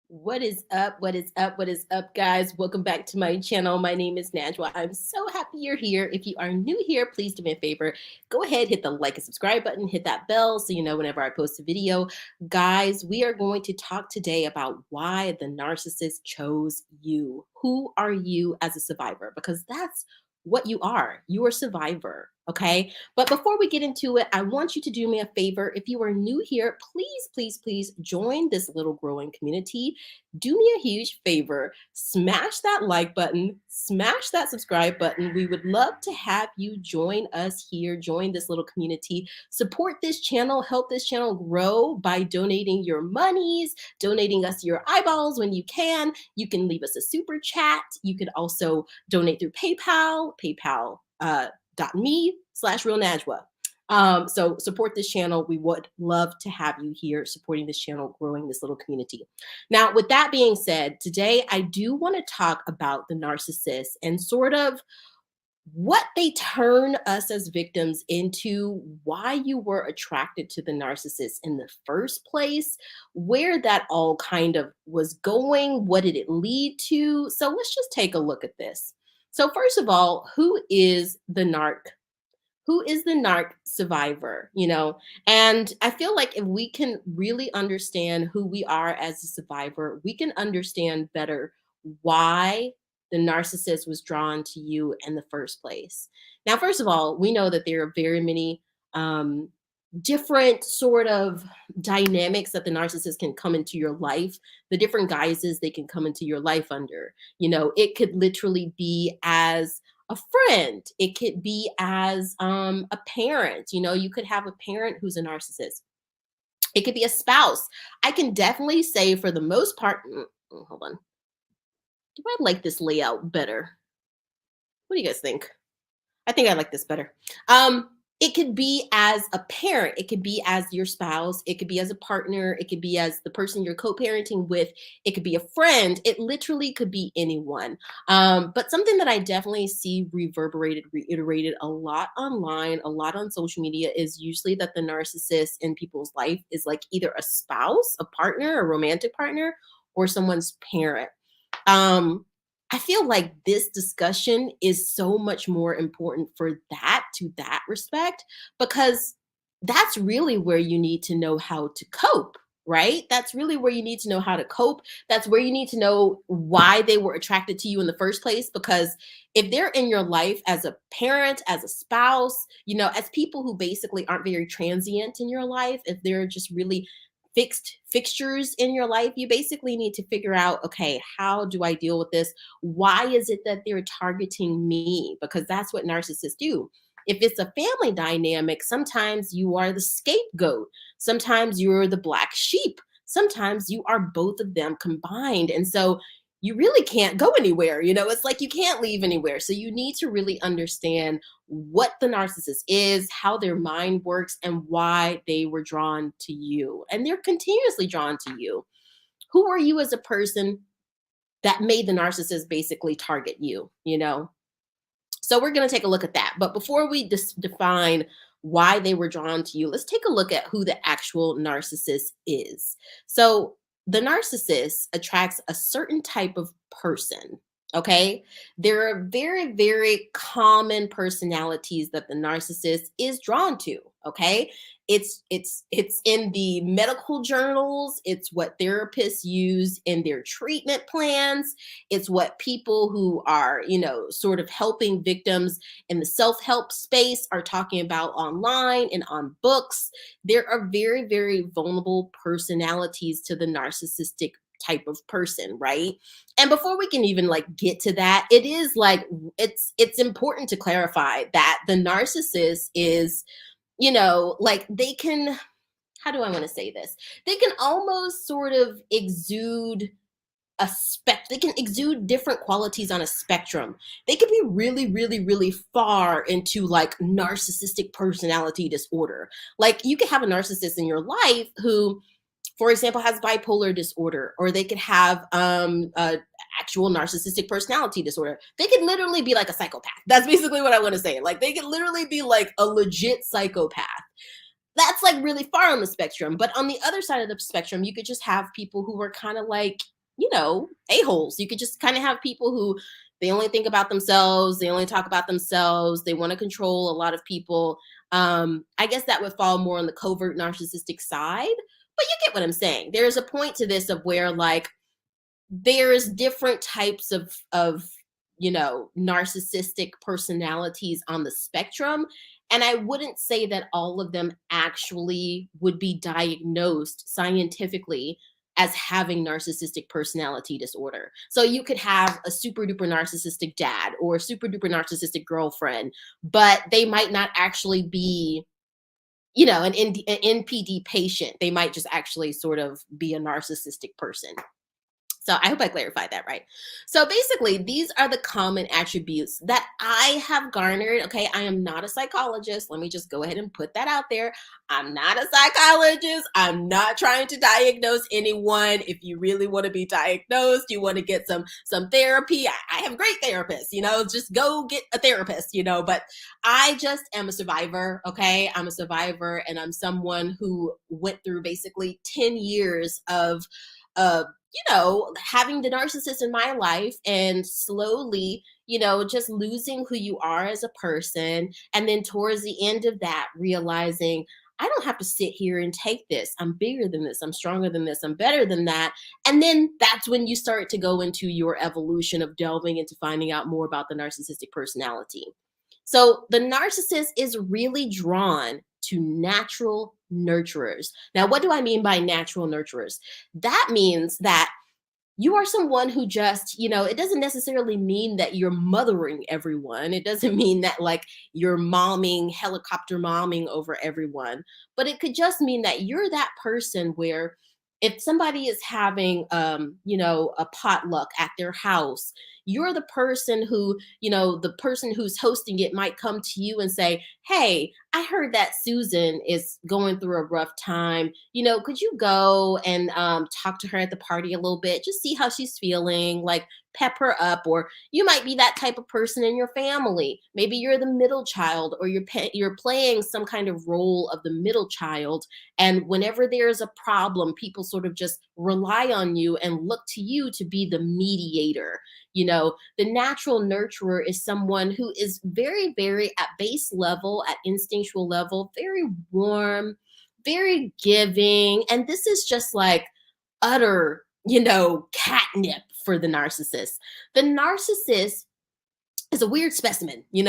What is up? What is up? What is up, guys? Welcome back to my channel. My name is Najwa. I'm so happy you're here. If you are new here, please do me a favor. Go ahead, hit the like and subscribe button, hit that bell so you know whenever I post a video. Guys, we are going to talk today about why the narcissist chose you. Who are you as a survivor? Because that's what you are. You are a survivor. Okay. But before we get into it, I want you to do me a favor. If you are new here, please join this little growing community. Do me a huge favor, smash that like button, smash that subscribe button. We would love to have you join us here, join this little community, support this channel, help this channel grow by donating your monies, donating us your eyeballs when you can. You can leave us a super chat. You could also donate through PayPal, paypal.me/real Najwa. So support this channel. We would love to have you here supporting this channel, growing this little community. Now, with that being said, today I do want to talk about the narcissist and sort of what they turn us as victims into, why you were attracted to the narcissist in the first place, where that all kind of was going, what did it lead to? So let's just take a look at this. So first of all, who is the narc? Who is the narc survivor? And I feel like if we can really understand who we are as a survivor, we can understand better why the narcissist was drawn to you in the first place. Now, first of all, we know that there are very many um, different sort of dynamics that the narcissist can come into your life, the different guises they can come into your life under. It could literally be as a friend, it could be as a parent. You could have a parent who's a narcissist, it could be a spouse. I can definitely say for the most part, hold on, do I like this layout better? What do you guys think? I think I like this better. It could be as a parent, it could be as your spouse, it could be as a partner, it could be as the person you're co-parenting with, it could be a friend, it literally could be anyone. But something that I definitely see reiterated a lot online, a lot on social media, is usually that the narcissist in people's life is like either a spouse, a partner, a romantic partner, or someone's parent. Um, I feel like this discussion is so much more important for that respect, because that's really where you need to know how to cope, right? That's really where you need to know how to cope. That's where you need to know why they were attracted to you in the first place. Because if they're in your life as a parent, as a spouse, as people who basically aren't very transient in your life, if they're just really fixed fixtures in your life, you basically need to figure out, okay, how do I deal with this? Why is it that they're targeting me? Because that's what narcissists do. If it's a family dynamic, sometimes you are the scapegoat, sometimes you're the black sheep, sometimes you are both of them combined. And so you really can't go anywhere. It's like you can't leave anywhere. So you need to really understand what the narcissist is, how their mind works, and why they were drawn to you. And they're continuously drawn to you. Who are you as a person that made the narcissist basically target you? So we're going to take a look at that. But before we define why they were drawn to you, let's take a look at who the actual narcissist is. So the narcissist attracts a certain type of person. Okay. There are very, very common personalities that the narcissist is drawn to. Okay. It's in the medical journals. It's what therapists use in their treatment plans. It's what people who are, sort of helping victims in the self-help space are talking about online and on books. There are very, very vulnerable personalities to the narcissistic type of person, right? And before we can even like get to that, it is like it's important to clarify that the narcissist is, like they can, how do I want to say this? They can almost sort of exude they can exude different qualities on a spectrum. They could be really, really, really far into like narcissistic personality disorder. Like you could have a narcissist in your life who, for example, has bipolar disorder, or they could have actual narcissistic personality disorder. They could literally be like a psychopath. That's basically what I want to say. Like they could literally be like a legit psychopath. That's like really far on the spectrum. But on the other side of the spectrum, you could just have people who are kind of like a-holes. You could just kind of have people who they only think about themselves, they only talk about themselves, they want to control a lot of people. I guess that would fall more on the covert narcissistic side, but you get what I'm saying. There's a point to this of where like there's different types of narcissistic personalities on the spectrum, and I wouldn't say that all of them actually would be diagnosed scientifically as having narcissistic personality disorder. So you could have a super duper narcissistic dad or a super duper narcissistic girlfriend, but they might not actually be an NPD patient. They might just actually sort of be a narcissistic person. So I hope I clarified that right. So basically, these are the common attributes that I have garnered. Okay, I am not a psychologist. Let me just go ahead and put that out there. I'm not a psychologist. I'm not trying to diagnose anyone. If you really want to be diagnosed, you want to get some therapy. I have great therapists. Just go get a therapist. But I just am a survivor. Okay, I'm a survivor, and I'm someone who went through basically 10 years of having the narcissist in my life and slowly, just losing who you are as a person. And then towards the end of that, realizing I don't have to sit here and take this. I'm bigger than this. I'm stronger than this. I'm better than that. And then that's when you start to go into your evolution of delving into finding out more about the narcissistic personality. So the narcissist is really drawn to natural nurturers. Now, what do I mean by natural nurturers? That means that you are someone who just, it doesn't necessarily mean that you're mothering everyone. It doesn't mean that like you're helicopter momming over everyone, but it could just mean that you're that person where if somebody is having, a potluck at their house, you're the person who's hosting it might come to you and say, "Hey, I heard that Susan is going through a rough time. Could you go and talk to her at the party a little bit, just see how she's feeling, like pep her up?" Or you might be that type of person in your family. Maybe you're the middle child, or you're playing some kind of role of the middle child. And whenever there's a problem, people sort of just rely on you and look to you to be the mediator. The natural nurturer is someone who is very, very at base level, at instinctual level, very warm, very giving. And this is just like utter, catnip for the narcissist. The narcissist is a weird specimen. We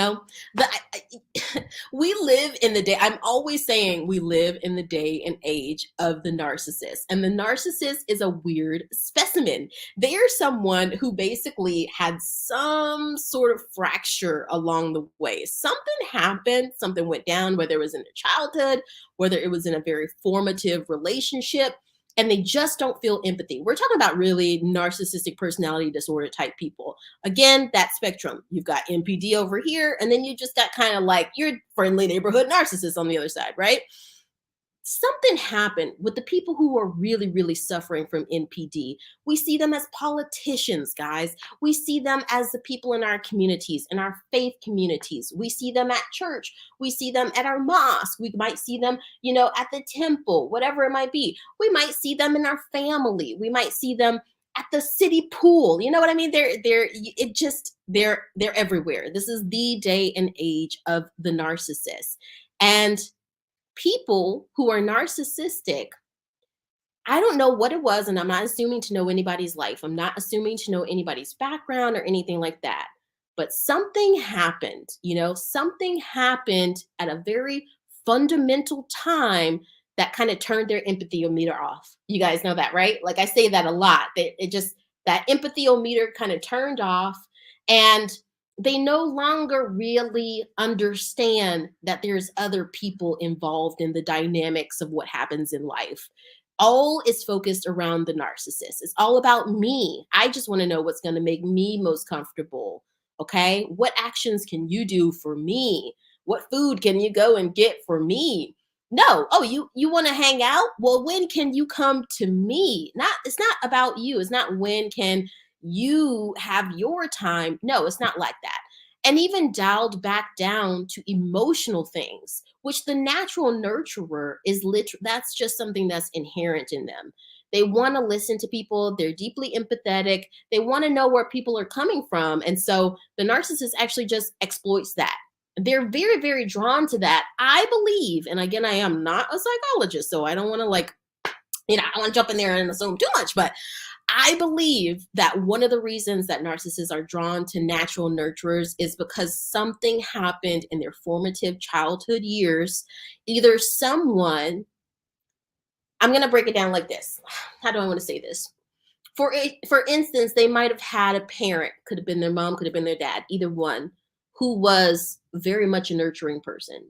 live in the day. I'm always saying we live in the day and age of the narcissist, and the narcissist is a weird specimen. They are someone who basically had some sort of fracture along the way. Something happened, something went down, whether it was in their childhood, whether it was in a very formative relationship, and they just don't feel empathy. We're talking about really narcissistic personality disorder type people. Again, that spectrum. You've got NPD over here, and then you just got kind of like your friendly neighborhood narcissist on the other side, right? Something happened with the people who are really, really suffering from NPD. We see them as politicians, guys. We see them as the people in our communities, in our faith communities. We see them at church. We see them at our mosque. We might see them, at the temple, whatever it might be. We might see them in our family. We might see them at the city pool. You know what I mean? They're everywhere. This is the day and age of the narcissist. And people who are narcissistic, I don't know what it was, and I'm not assuming to know anybody's life. I'm not assuming to know anybody's background or anything like that. But something happened, something happened at a very fundamental time that kind of turned their empathyometer off. You guys know that, right? Like I say that a lot. That empathyometer kind of turned off, and they no longer really understand that there's other people involved in the dynamics of what happens in life. All is focused around the narcissist. It's all about me. I just want to know what's going to make me most comfortable. Okay. What actions can you do for me? What food can you go and get for me? No. Oh, you want to hang out? Well, when can you come to me? It's not about you. It's not when can you have your time. No, it's not like that. And even dialed back down to emotional things, which the natural nurturer is that's just something that's inherent in them. They want to listen to people. They're deeply empathetic. They want to know where people are coming from. And so the narcissist actually just exploits that. They're very, very drawn to that. I believe, and again, I am not a psychologist, so I don't want to I don't want to jump in there and assume too much, but I believe that one of the reasons that narcissists are drawn to natural nurturers is because something happened in their formative childhood years. Either someone, I'm going to break it down like this. How do I want to say this? For instance, they might have had a parent, could have been their mom, could have been their dad, either one, who was very much a nurturing person.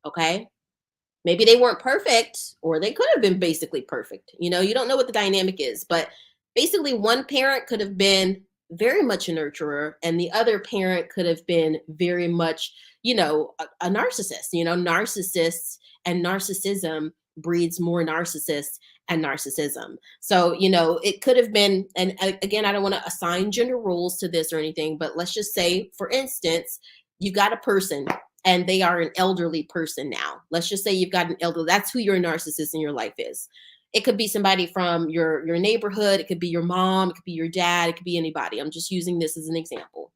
Okay. Maybe they weren't perfect, or they could have been basically perfect. You don't know what the dynamic is, but basically one parent could have been very much a nurturer, and the other parent could have been very much, a narcissist. Narcissists and narcissism breeds more narcissists and narcissism. So, it could have been, and again, I don't want to assign gender roles to this or anything, but let's just say, for instance, you've got a person and they are an elderly person now. Let's just say you've got an elderly, that's who your narcissist in your life is. It could be somebody from your neighborhood. It could be your mom. It could be your dad. It could be anybody. I'm just using this as an example.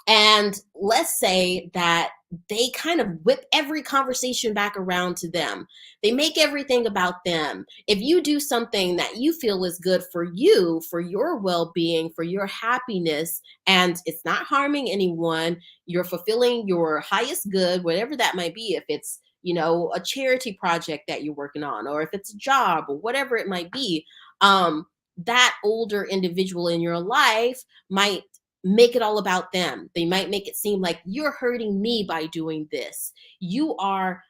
And let's say that they kind of whip every conversation back around to them. They make everything about them. If you do something that you feel is good for you, for your well-being, for your happiness, and it's not harming anyone, you're fulfilling your highest good, whatever that might be, if it's, a charity project that you're working on, or if it's a job or whatever it might be, that older individual in your life might make it all about them. They might make it seem like you're hurting me by doing this. You are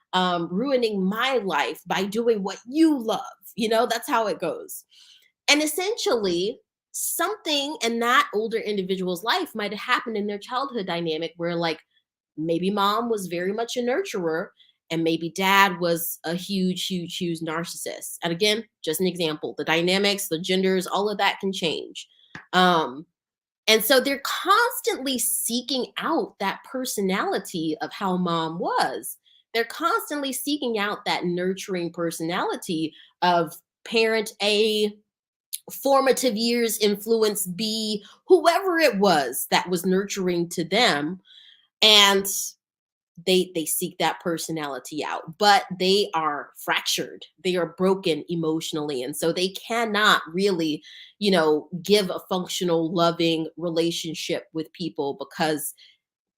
ruining my life by doing what you love. That's how it goes. And essentially, something in that older individual's life might have happened in their childhood dynamic where, like, maybe mom was very much a nurturer and maybe dad was a huge, huge, huge narcissist. And again, just an example, the dynamics, the genders, all of that can change. And so they're constantly seeking out that personality of how mom was. They're constantly seeking out that nurturing personality of parent A, formative years influence B, whoever it was that was nurturing to them. And they seek that personality out, but they are fractured. They are broken emotionally. And so they cannot really, give a functional, loving relationship with people because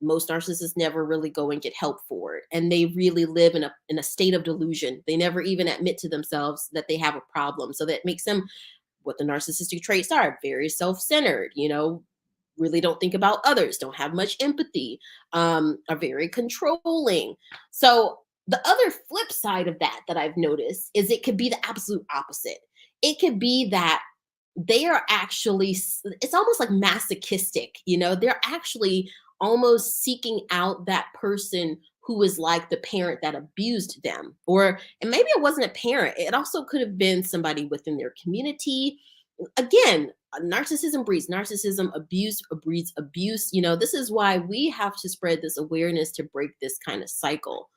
most narcissists never really go and get help for it. And they really live in a state of delusion. They never even admit to themselves that they have a problem. So that makes them, what the narcissistic traits are, very self-centered, really don't think about others, don't have much empathy, are very controlling. So the other flip side of that I've noticed is it could be the absolute opposite. It could be that they are actually, it's almost like masochistic, they're actually almost seeking out that person who is like the parent that abused them. And maybe it wasn't a parent, it also could have been somebody within their community. Again, narcissism breeds narcissism, abuse breeds abuse. This is why we have to spread this awareness to break this kind of cycle.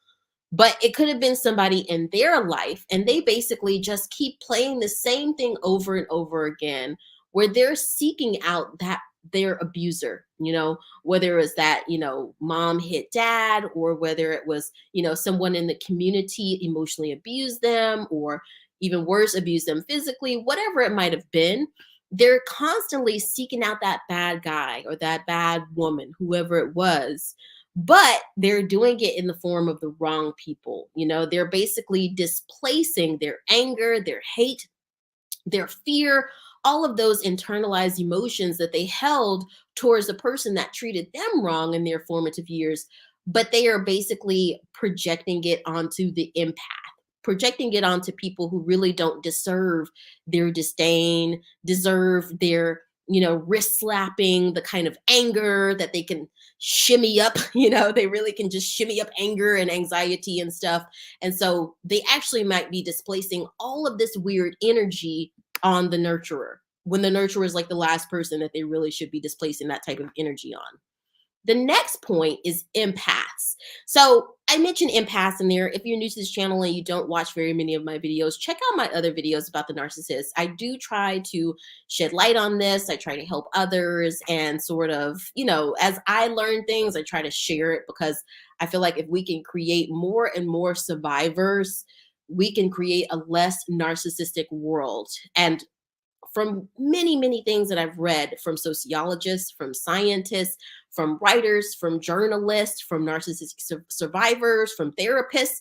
But it could have been somebody in their life, and they basically just keep playing the same thing over and over again, where they're seeking out that their abuser, whether it was that, mom hit dad, or whether it was, someone in the community emotionally abused them, or even worse, abuse them physically, whatever it might have been. They're constantly seeking out that bad guy or that bad woman, whoever it was, but they're doing it in the form of the wrong people. They're basically displacing their anger, their hate, their fear, all of those internalized emotions that they held towards the person that treated them wrong in their formative years, but they are basically projecting it onto the empath, projecting it onto people who really don't deserve their disdain, deserve their, wrist slapping, the kind of anger that they can shimmy up, they really can just shimmy up anger and anxiety and stuff. And so they actually might be displacing all of this weird energy on the nurturer, when the nurturer is like the last person that they really should be displacing that type of energy on. The next point is empaths. So I mentioned empaths in there. If you're new to this channel and you don't watch very many of my videos, check out my other videos about the narcissist. I do try to shed light on this. I try to help others and sort of, as I learn things, I try to share it because I feel like if we can create more and more survivors, we can create a less narcissistic world. And from many, many things that I've read from sociologists, from scientists, from writers, from journalists, from narcissistic survivors, from therapists,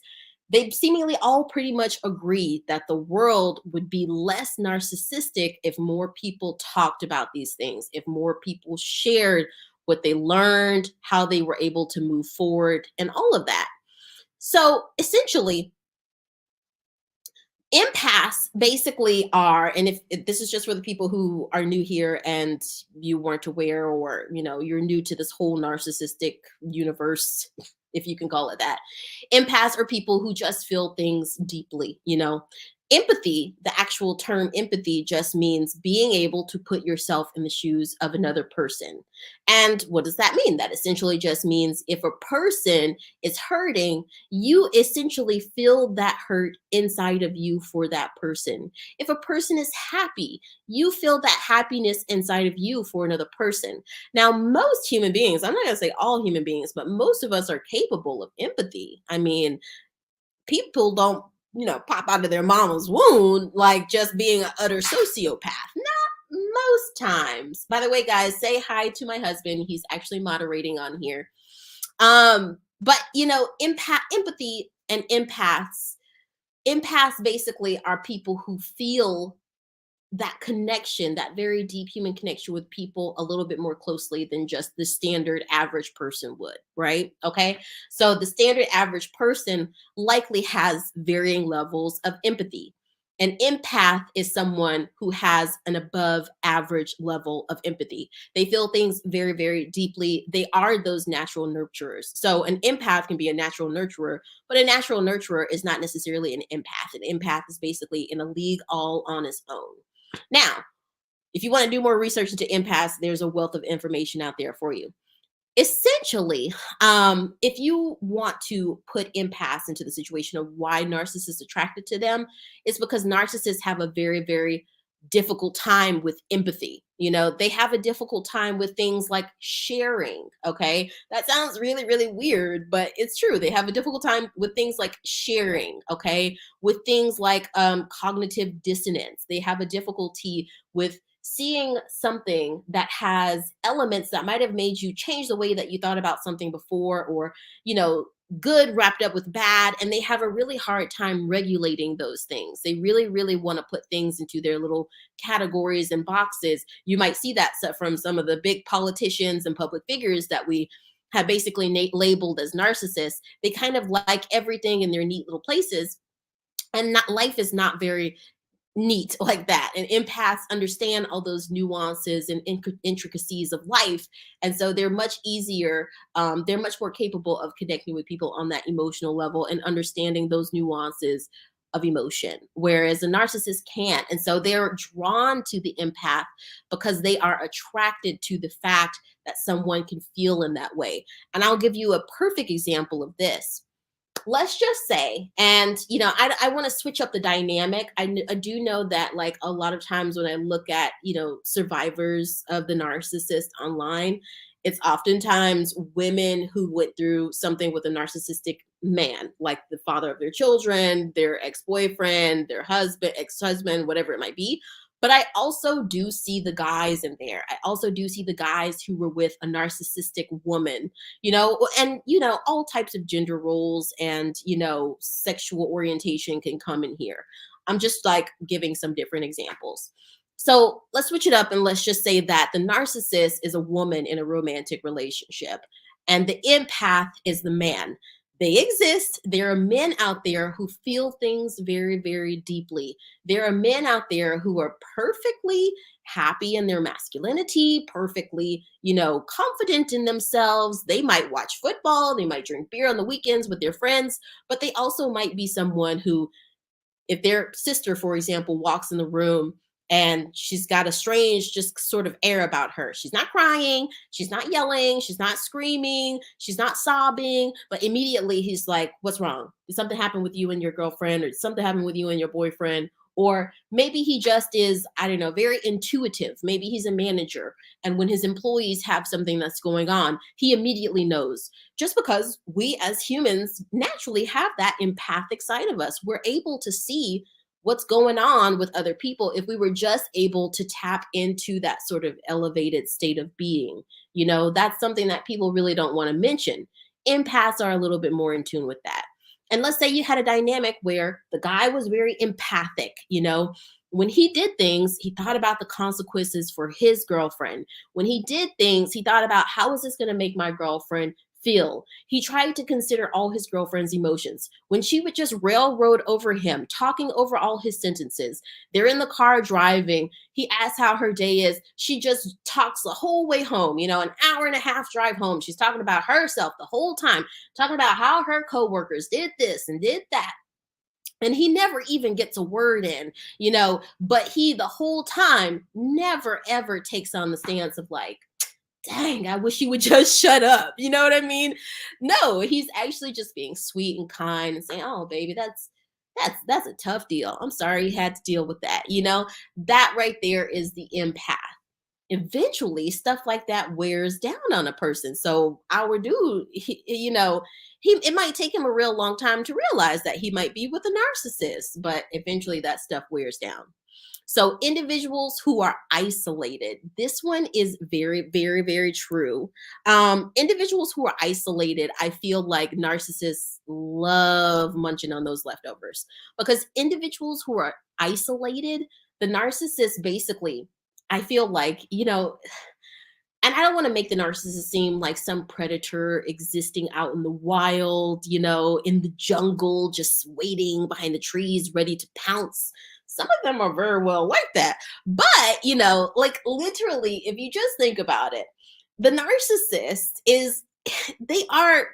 they seemingly all pretty much agree that the world would be less narcissistic if more people talked about these things, if more people shared what they learned, how they were able to move forward, and all of that. So essentially, empaths basically are, and if this is just for the people who are new here and you weren't aware, or you're new to this whole narcissistic universe, if you can call it that, empaths are people who just feel things deeply. Empathy, the actual term empathy, just means being able to put yourself in the shoes of another person. And what does that mean? That essentially just means if a person is hurting, you essentially feel that hurt inside of you for that person. If a person is happy, you feel that happiness inside of you for another person. Now, most human beings, I'm not going to say all human beings, but most of us are capable of empathy. I mean, people don't, pop out of their mama's womb like just being an utter sociopath. Not most times. By the way, guys, say hi to my husband. He's actually moderating on here. But empathy and empaths basically are people who feel that connection, that very deep human connection with people a little bit more closely than just the standard average person would, right? Okay. So the standard average person likely has varying levels of empathy. An empath is someone who has an above average level of empathy. They feel things very, very deeply. They are those natural nurturers. So an empath can be a natural nurturer, but a natural nurturer is not necessarily an empath. An empath is basically in a league all on its own. Now, if you want to do more research into empaths, there's a wealth of information out there for you. Essentially, if you want to put empaths into the situation of why narcissists attracted to them, it's because narcissists have a very, very difficult time with empathy. They have a difficult time with things like sharing. Okay. That sounds really, really weird, but it's true. They have a difficult time with things like sharing. Okay. With things like cognitive dissonance. They have a difficulty with seeing something that has elements that might have made you change the way that you thought about something before, or, good wrapped up with bad, and they have a really hard time regulating those things. They really, really want to put things into their little categories and boxes. You might see that from some of the big politicians and public figures that we have basically labeled as narcissists. They kind of like everything in their neat little places, and life is not very neat like that. And empaths understand all those nuances and intricacies of life. And so they're much easier, they're much more capable of connecting with people on that emotional level and understanding those nuances of emotion, whereas a narcissist can't. And so they're drawn to the empath because they are attracted to the fact that someone can feel in that way. And I'll give you a perfect example of this. Let's just say, and I want to switch up the dynamic. I do know that, like, a lot of times when I look at survivors of the narcissist online, it's oftentimes women who went through something with a narcissistic man, like the father of their children, their ex-boyfriend, their husband, ex-husband, whatever it might be. But I also do see the guys in there. I also do see the guys who were with a narcissistic woman, and all types of gender roles and sexual orientation can come in here. I'm just like giving some different examples. So let's switch it up and let's just say that the narcissist is a woman in a romantic relationship and the empath is the man. They exist. There are men out there who feel things very, very deeply. There are men out there who are perfectly happy in their masculinity, perfectly, confident in themselves. They might watch football, they might drink beer on the weekends with their friends, but they also might be someone who, if their sister, for example, walks in the room And she's got a strange, just sort of air about her. She's not crying, she's not yelling, she's not screaming, she's not sobbing. But immediately he's like, "What's wrong? Did something happen with you and your girlfriend, or did something happen with you and your boyfriend?" Or maybe he just is, I don't know, very intuitive. Maybe he's a manager. And when his employees have something that's going on, he immediately knows. Just because we as humans naturally have that empathic side of us, we're able to see what's going on with other people if we were just able to tap into that sort of elevated state of being. That's something that people really don't want to mention. Empaths are a little bit more in tune with that. And let's say you had a dynamic where the guy was very empathic. When he did things, he thought about the consequences for his girlfriend. When he did things, he thought about, how is this going to make my girlfriend feel? He tried to consider all his girlfriend's emotions. When she would just railroad over him, talking over all his sentences, they're in the car driving. He asks how her day is. She just talks the whole way home, an hour and a half drive home. She's talking about herself the whole time, talking about how her coworkers did this and did that. And he never even gets a word in, but he the whole time never ever takes on the stance of like, dang, I wish he would just shut up. You know what I mean? No, he's actually just being sweet and kind and saying, "Oh, baby, that's a tough deal. I'm sorry you had to deal with that." That right there is the empath. Eventually, stuff like that wears down on a person. So our dude, it might take him a real long time to realize that he might be with a narcissist, but eventually that stuff wears down. So, individuals who are isolated, this one is very, very, very true. Individuals who are isolated, I feel like narcissists love munching on those leftovers, because individuals who are isolated, the narcissist basically, I feel like, and I don't want to make the narcissist seem like some predator existing out in the wild, in the jungle, just waiting behind the trees, ready to pounce. Some of them are very well like that. But, like literally, if you just think about it, the narcissist is, they are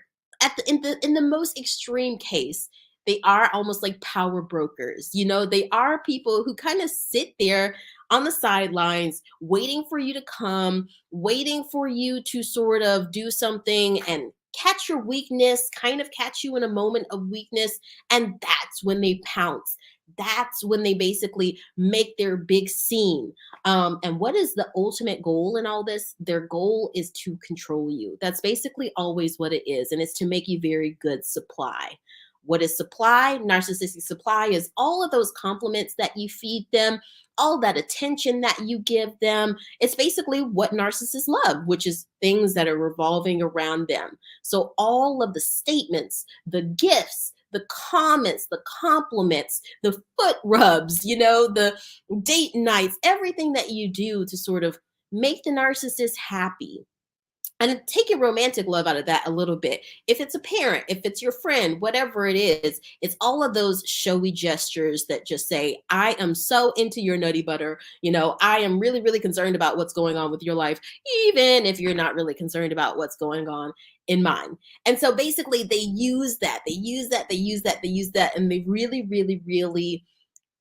in the most extreme case, they are almost like power brokers. They are people who kind of sit there on the sidelines waiting for you to come, waiting for you to sort of do something and catch your weakness, kind of catch you in a moment of weakness. And that's when they pounce. That's when they basically make their big scene. And what is the ultimate goal in all this? Their goal is to control you. That's basically always what it is. And it's to make you very good supply. What is supply? Narcissistic supply is all of those compliments that you feed them, all that attention that you give them. It's basically what narcissists love, which is things that are revolving around them. So all of the statements, the gifts, the comments, the compliments, the foot rubs, the date nights, everything that you do to sort of make the narcissist happy. And take your romantic love out of that a little bit. If it's a parent, if it's your friend, whatever it is, it's all of those showy gestures that just say, "I am so into your nutty butter. I am really, really concerned about what's going on with your life, even if you're not really concerned about what's going on in mine." And so basically, they use that, and they really, really, really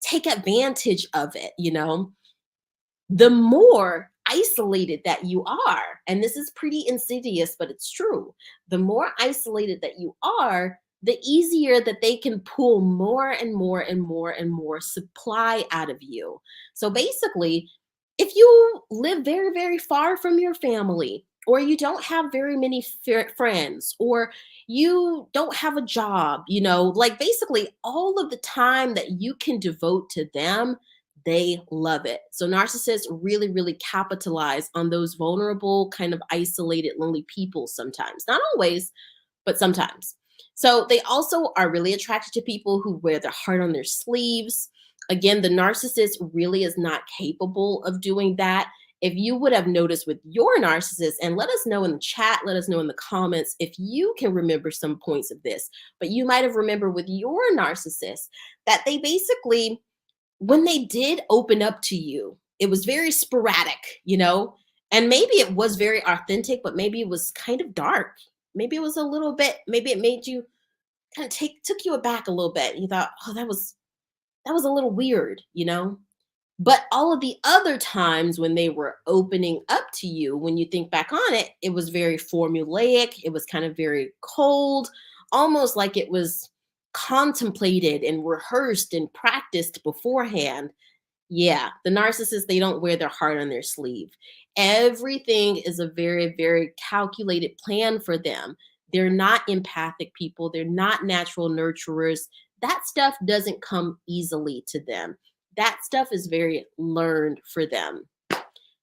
take advantage of it. The more isolated that you are, and this is pretty insidious, but it's true, the more isolated that you are, the easier that they can pull more and more and more and more supply out of you. So basically, if you live very, very far from your family, or you don't have very many friends, or you don't have a job, like basically all of the time that you can devote to them, they love it. So narcissists really, really capitalize on those vulnerable, kind of isolated, lonely people sometimes. Not always, but sometimes. So they also are really attracted to people who wear their heart on their sleeves. Again, the narcissist really is not capable of doing that. If you would have noticed with your narcissist, and let us know in the chat, let us know in the comments if you can remember some points of this, but you might have remembered with your narcissist that they basically, when they did open up to you, it was very sporadic, and maybe it was very authentic, but maybe it was kind of dark. Maybe it was a little bit, maybe it made you kind of took you aback a little bit. You thought, "Oh, that was a little weird." But all of the other times when they were opening up to you, when you think back on it, it was very formulaic. It was kind of very cold, almost like it was contemplated and rehearsed and practiced beforehand. Yeah, the narcissists, they don't wear their heart on their sleeve. Everything is a very, very calculated plan for them. They're not empathic people, they're not natural nurturers. That stuff doesn't come easily to them. That stuff is very learned for them.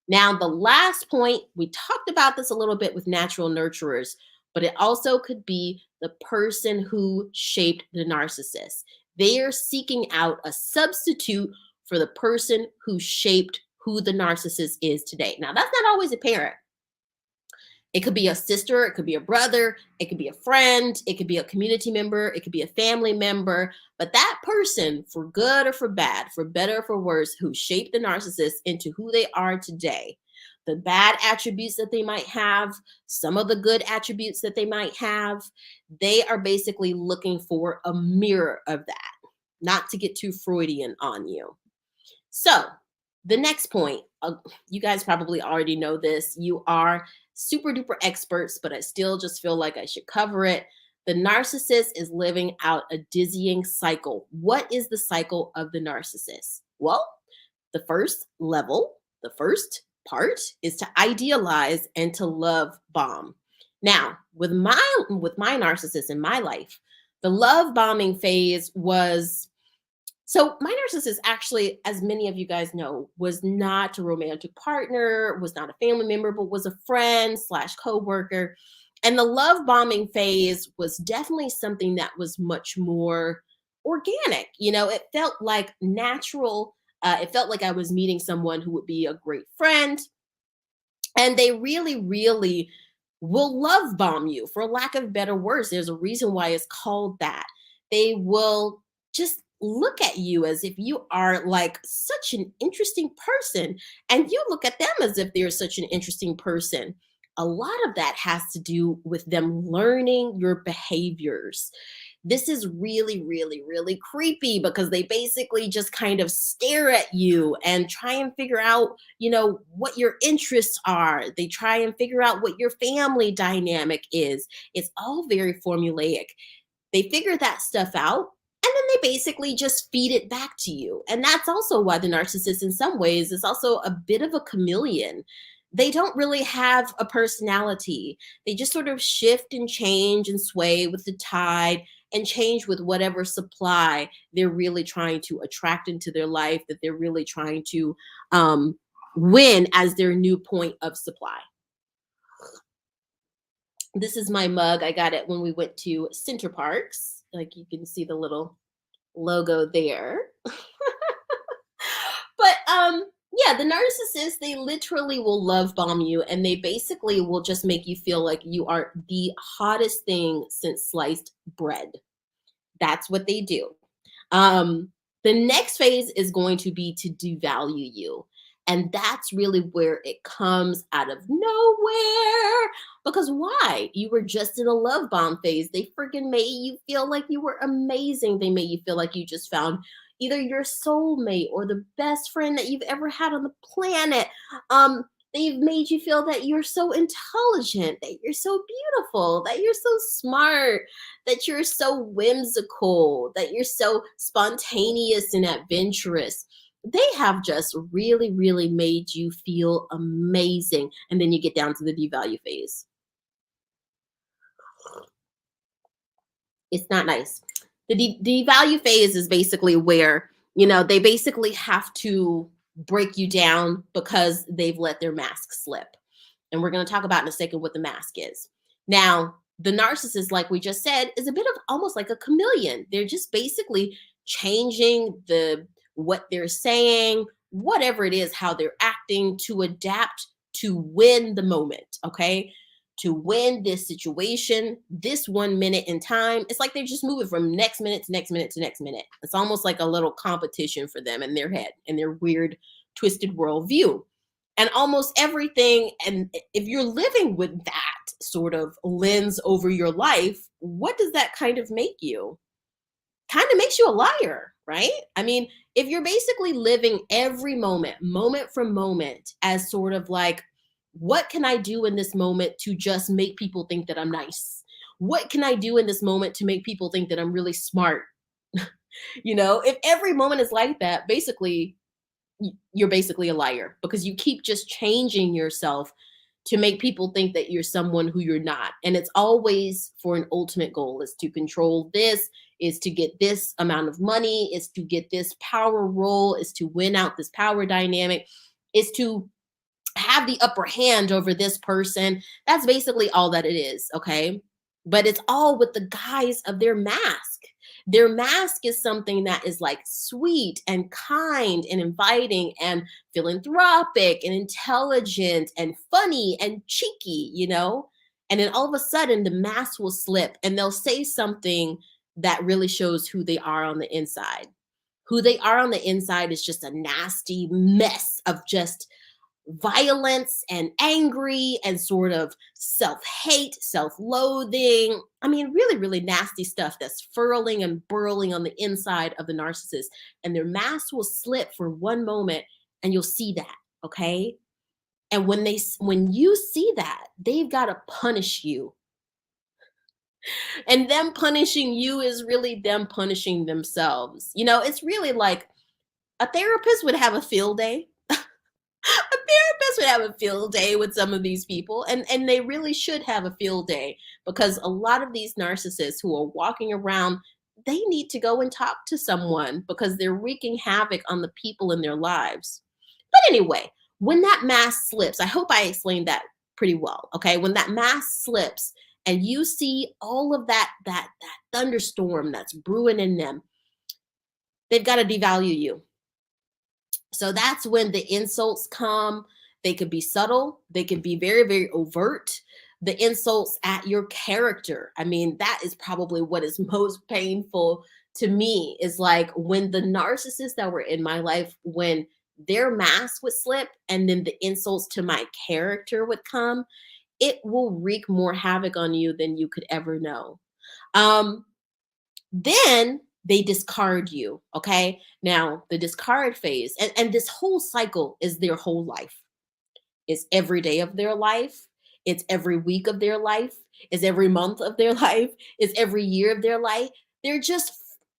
Now, the last point, we talked about this a little bit with natural nurturers, but it also could be the person who shaped the narcissist. They are seeking out a substitute for the person who shaped who the narcissist is today. Now, that's not always a parent. It could be a sister, it could be a brother, it could be a friend, it could be a community member, it could be a family member. But that person, for good or for bad, for better or for worse, who shaped the narcissist into who they are today, the bad attributes that they might have, some of the good attributes that they might have, they are basically looking for a mirror of that, not to get too Freudian on you. So, the next point, you guys probably already know this. You are super duper experts, but I still just feel like I should cover it. The narcissist is living out a dizzying cycle. What is the cycle of the narcissist? Well, the first level, the first part is to idealize and to love bomb. Now, with my narcissist in my life, the love bombing phase was, so my narcissist actually, as many of you guys know, was not a romantic partner, was not a family member, but was a friend slash coworker. And the love bombing phase was definitely something that was much more organic. You know, it felt like natural. It felt like I was meeting someone who would be a great friend. And they really, really will love bomb you, for lack of better words. There's a reason why it's called that. They will just look at you as if you are like such an interesting person, and you look at them as if they're such an interesting person. A lot of that has to do with them learning your behaviors. This is really, really, really creepy because they basically just kind of stare at you and try and figure out, what your interests are. They try and figure out what your family dynamic is. It's all very formulaic. They figure that stuff out, and then they basically just feed it back to you. And that's also why the narcissist, in some ways, is also a bit of a chameleon. They don't really have a personality. They just sort of shift and change and sway with the tide and change with whatever supply they're really trying to attract into their life, that they're really trying to win as their new point of supply. This is my mug. I got it when we went to Center Parks. Like, you can see the little logo there. But yeah, the narcissist, they literally will love bomb you, and they basically will just make you feel like you are the hottest thing since sliced bread. That's what they do. The next phase is going to be to devalue you. And that's really where it comes out of nowhere. Because why? You were just in a love bomb phase. They freaking made you feel like you were amazing. They made you feel like you just found either your soulmate or the best friend that you've ever had on the planet. They've made you feel that you're so intelligent, that you're so beautiful, that you're so smart, that you're so whimsical, that you're so spontaneous and adventurous. They have just really, really made you feel amazing. And then you get down to the devalue phase. It's not nice. The devalue phase is basically where, they basically have to break you down because they've let their mask slip. And we're going to talk about in a second what the mask is. Now, the narcissist, like we just said, is a bit of almost like a chameleon. They're just basically changing what they're saying, whatever it is, how they're acting, to adapt to win the moment, okay? To win this situation, this 1 minute in time. It's like they're just moving from next minute to next minute to next minute. It's almost like a little competition for them in their head and their weird, twisted worldview. And almost everything, and if you're living with that sort of lens over your life, what does that kind of make you? Kind of makes you a liar, right? I mean, if you're basically living every moment, moment from moment, as sort of like, what can I do in this moment to just make people think that I'm nice? What can I do in this moment to make people think that I'm really smart? If every moment is like that, basically, you're basically a liar because you keep just changing yourself to make people think that you're someone who you're not. And it's always for an ultimate goal, is to control this, is to get this amount of money, is to get this power role, is to win out this power dynamic, is to have the upper hand over this person. That's basically all that it is, okay? But it's all with the guise of their mask. Their mask is something that is like sweet and kind and inviting and philanthropic and intelligent and funny and cheeky. And then all of a sudden, the mask will slip and they'll say something that really shows who they are on the inside. Who they are on the inside is just a nasty mess of just violence and angry and sort of self-hate, self-loathing. I mean, really, really nasty stuff that's furling and burling on the inside of the narcissist. And their mask will slip for one moment and you'll see that, okay? And when you see that, they've got to punish you. And them punishing you is really them punishing themselves. It's really like a therapist would have a field day. A therapist would have a field day with some of these people, and they really should have a field day, because a lot of these narcissists who are walking around, they need to go and talk to someone because they're wreaking havoc on the people in their lives. But anyway, when that mask slips, I hope I explained that pretty well. Okay, when that mask slips and you see all of that thunderstorm that's brewing in them, they've got to devalue you. So that's when the insults come. They could be subtle. They could be very, very overt. The insults at your character. I mean, that is probably what is most painful to me, is like when the narcissists that were in my life, when their mask would slip and then the insults to my character would come, it will wreak more havoc on you than you could ever know. Then they discard you. Okay. Now, the discard phase, and this whole cycle is their whole life. It's every day of their life. It's every week of their life. It's every month of their life. It's every year of their life. They're just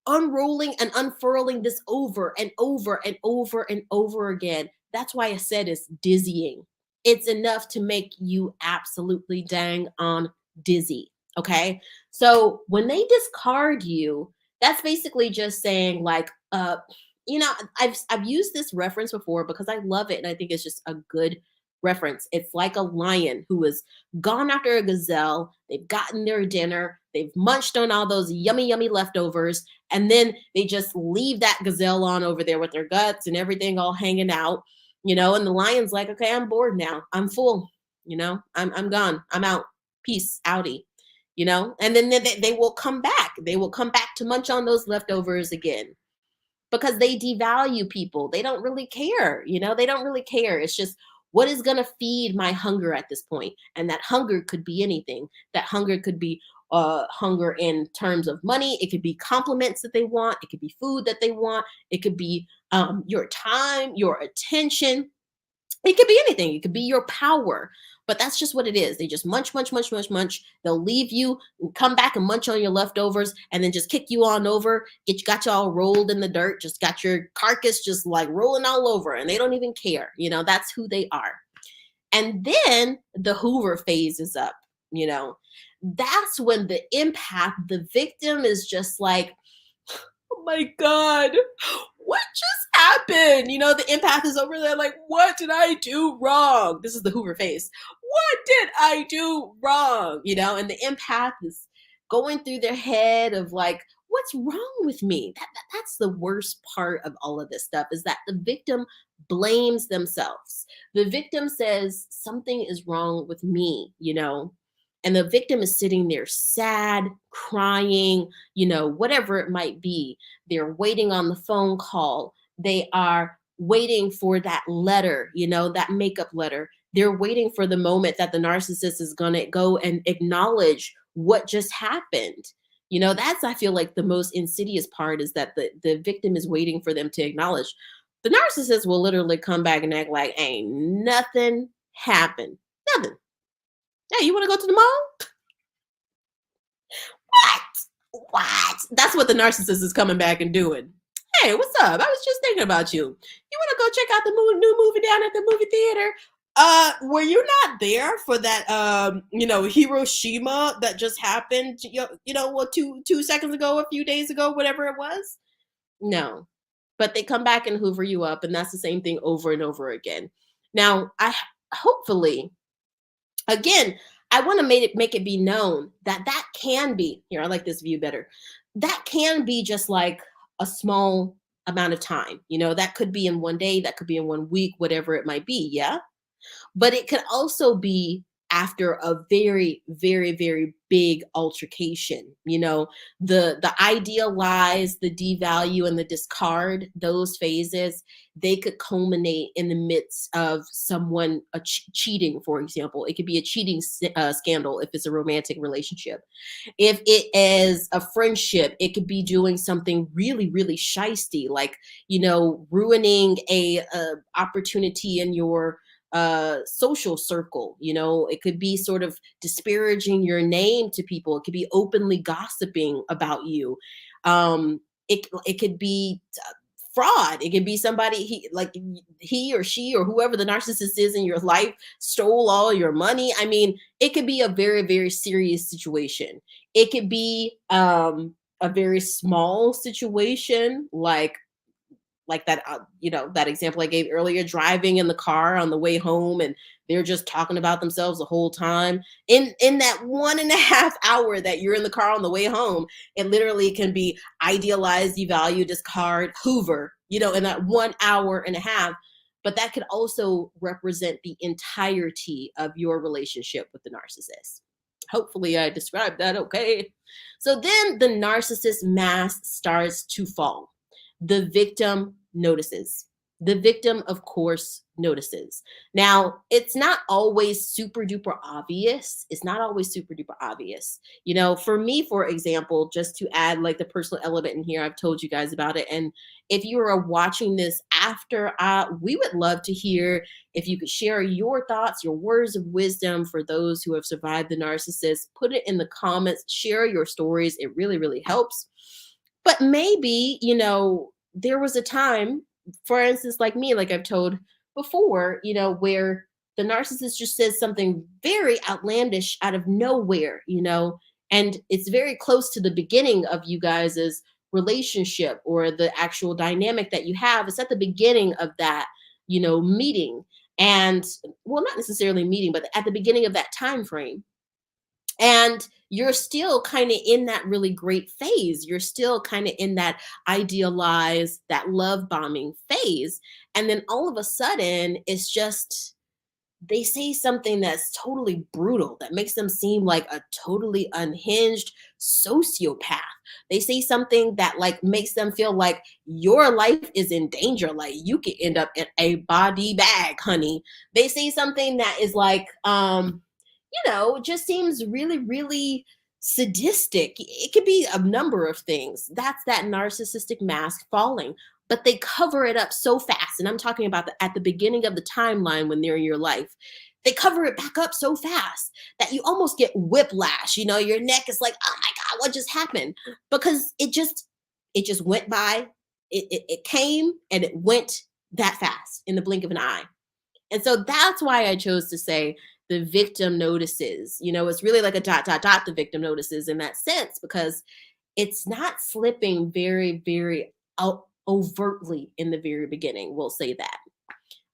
unrolling and unfurling this over and over and over and over again. That's why I said it's dizzying. It's enough to make you absolutely dang on dizzy. Okay. So when they discard you, that's basically just saying like, I've used this reference before because I love it and I think it's just a good reference. It's like a lion who has gone after a gazelle. They've gotten their dinner. They've munched on all those yummy, yummy leftovers. And then they just leave that gazelle on over there with their guts and everything all hanging out, and the lion's like, okay, I'm bored now. I'm full, I'm gone. I'm out. Peace, outie, and then they will come back. They will come back to munch on those leftovers again, because they devalue people. They don't really care, they don't really care. It's just, what is going to feed my hunger at this point? And that hunger could be anything. That hunger could be hunger in terms of money. It could be compliments that they want. It could be food that they want. It could be your time, your attention. It could be anything. It could be your power. But that's just what it is. They just munch, munch, munch, munch, munch. They'll leave you, come back and munch on your leftovers, and then just kick you on over. Got you all rolled in the dirt. Just got your carcass just like rolling all over, and they don't even care. That's who they are. And then the Hoover phase is up. That's when the empath, the victim, is just like, oh my God, what just happened? The empath is over there like, what did I do wrong? This is the Hoover face. What did I do wrong? And the empath is going through their head of like, what's wrong with me? That's the worst part of all of this stuff, is that the victim blames themselves. The victim says, something is wrong with me, and the victim is sitting there sad, crying, whatever it might be. They're waiting on the phone call. They are waiting for that letter, that makeup letter. They're waiting for the moment that the narcissist is going to go and acknowledge what just happened. That's, I feel like, the most insidious part is that the victim is waiting for them to acknowledge. The narcissist will literally come back and act like ain't nothing happened. Nothing. Hey, you want to go to the mall? What? That's what the narcissist is coming back and doing. Hey, what's up? I was just thinking about you. You want to go check out the new movie down at the movie theater? Were you not there for that Hiroshima that just happened, what, two seconds ago, a few days ago, whatever it was? No. But they come back and hoover you up, and that's the same thing over and over again. Now, I hopefully, again, I want to make it be known that that can be, here, I like this view better. That can be just like a small amount of time. That could be in one day, that could be in 1 week, whatever it might be. Yeah. But it could also be after a very, very, very big altercation. The idealize, the devalue, and the discard, those phases, they could culminate in the midst of someone cheating, for example. It could be a cheating scandal if it's a romantic relationship. If it is a friendship, it could be doing something really, really shisty, like, ruining a opportunity in your social circle. It could be sort of disparaging your name to people. It could be openly gossiping about you. It could be fraud. It could be somebody, he or she or whoever the narcissist is in your life stole all your money. I mean, it could be a very, very serious situation. It could be a very small situation, like that, that example I gave earlier, driving in the car on the way home, and they're just talking about themselves the whole time. In that 1.5 hour that you're in the car on the way home, it literally can be idealized, devalue, discard, hoover, in that 1.5 hours. But that could also represent the entirety of your relationship with the narcissist. Hopefully I described that okay. So then the narcissist mask starts to fall. The victim notices. The victim, of course, notices. Now, it's not always super duper obvious. It's not always super duper obvious. For me, for example, just to add like the personal element in here, I've told you guys about it. And if you are watching this after, we would love to hear if you could share your thoughts, your words of wisdom for those who have survived the narcissist. Put it in the comments, share your stories. It really, really helps. But maybe, there was a time, for instance, like me, like I've told before, where the narcissist just says something very outlandish out of nowhere, and it's very close to the beginning of you guys' relationship or the actual dynamic that you have. It's at the beginning of that, meeting. And, well, not necessarily meeting, but at the beginning of that time frame. And you're still kind of in that really great phase. You're still kind of in that idealized, that love bombing phase. And then all of a sudden, it's just, they say something that's totally brutal, that makes them seem like a totally unhinged sociopath. They say something that like makes them feel like your life is in danger, like you could end up in a body bag, honey. They say something that is like, just seems really, really sadistic. It could be a number of things. That's that narcissistic mask falling, but they cover it up so fast. And I'm talking about at the beginning of the timeline when they're in your life. They cover it back up so fast that you almost get whiplash. Your neck is like, oh my God, what just happened? Because it just went by. It came and it went that fast in the blink of an eye. And so that's why I chose to say the victim notices. It's really like a ... the victim notices in that sense, because it's not slipping very, very overtly in the very beginning. We'll say that.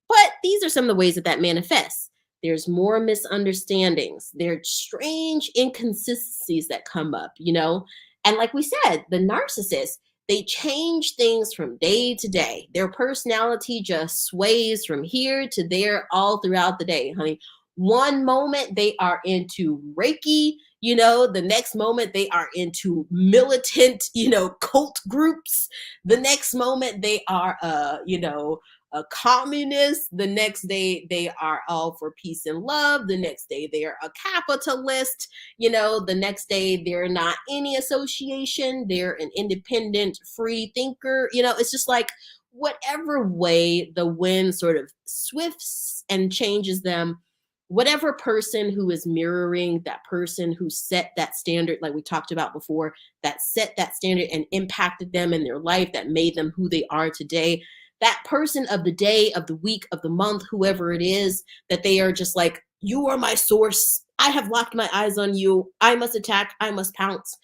But these are some of the ways that manifests. There's more misunderstandings. There are strange inconsistencies that come up, And like we said, the narcissist, they change things from day to day. Their personality just sways from here to there all throughout the day, honey. One moment they are into Reiki, the next moment they are into militant, cult groups. The next moment they are, a communist. The next day, they are all for peace and love. The next day, they are a capitalist. The next day, they're not any association. They're an independent, free thinker. It's just like whatever way the wind sort of swifts and changes them, whatever person who is mirroring that person who set that standard, like we talked about before, that set that standard and impacted them in their life, that made them who they are today, that person of the day, of the week, of the month, whoever it is, that they are just like, you are my source. I have locked my eyes on you. I must attack. I must pounce.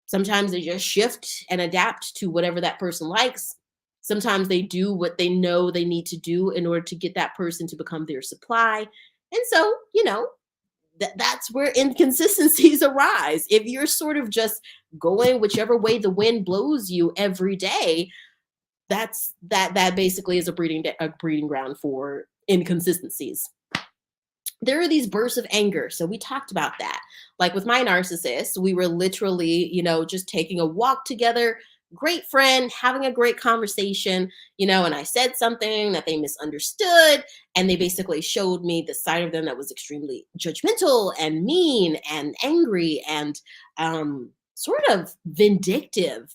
Sometimes they just shift and adapt to whatever that person likes. Sometimes they do what they know they need to do in order to get that person to become their supply. And so, that's where inconsistencies arise. If you're sort of just going whichever way the wind blows you every day, that basically is a breeding ground for inconsistencies. There are these bursts of anger. So we talked about that. Like with my narcissist, we were literally, just taking a walk together, great friend, having a great conversation, and I said something that they misunderstood. And they basically showed me the side of them that was extremely judgmental and mean and angry and sort of vindictive,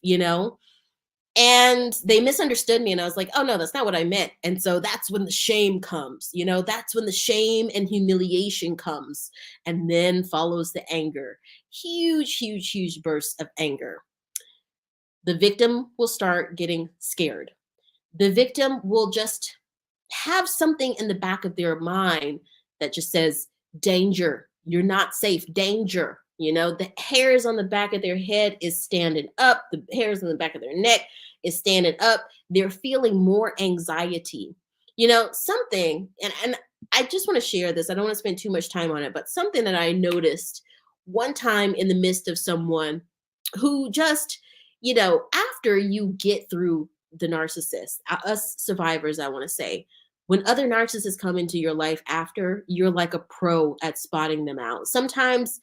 and they misunderstood me. And I was like, oh no, that's not what I meant. And so that's when the shame comes, that's when the shame and humiliation comes. And then follows the anger. Huge, huge, huge bursts of anger. The victim will start getting scared. The victim will just have something in the back of their mind that just says, danger, you're not safe, danger. The hairs on the back of their head is standing up. The hairs on the back of their neck is standing up. They're feeling more anxiety. Something, and I just want to share this. I don't want to spend too much time on it, but something that I noticed one time in the midst of someone who just, after you get through the narcissist, us survivors, I want to say, when other narcissists come into your life after, you're like a pro at spotting them out. Sometimes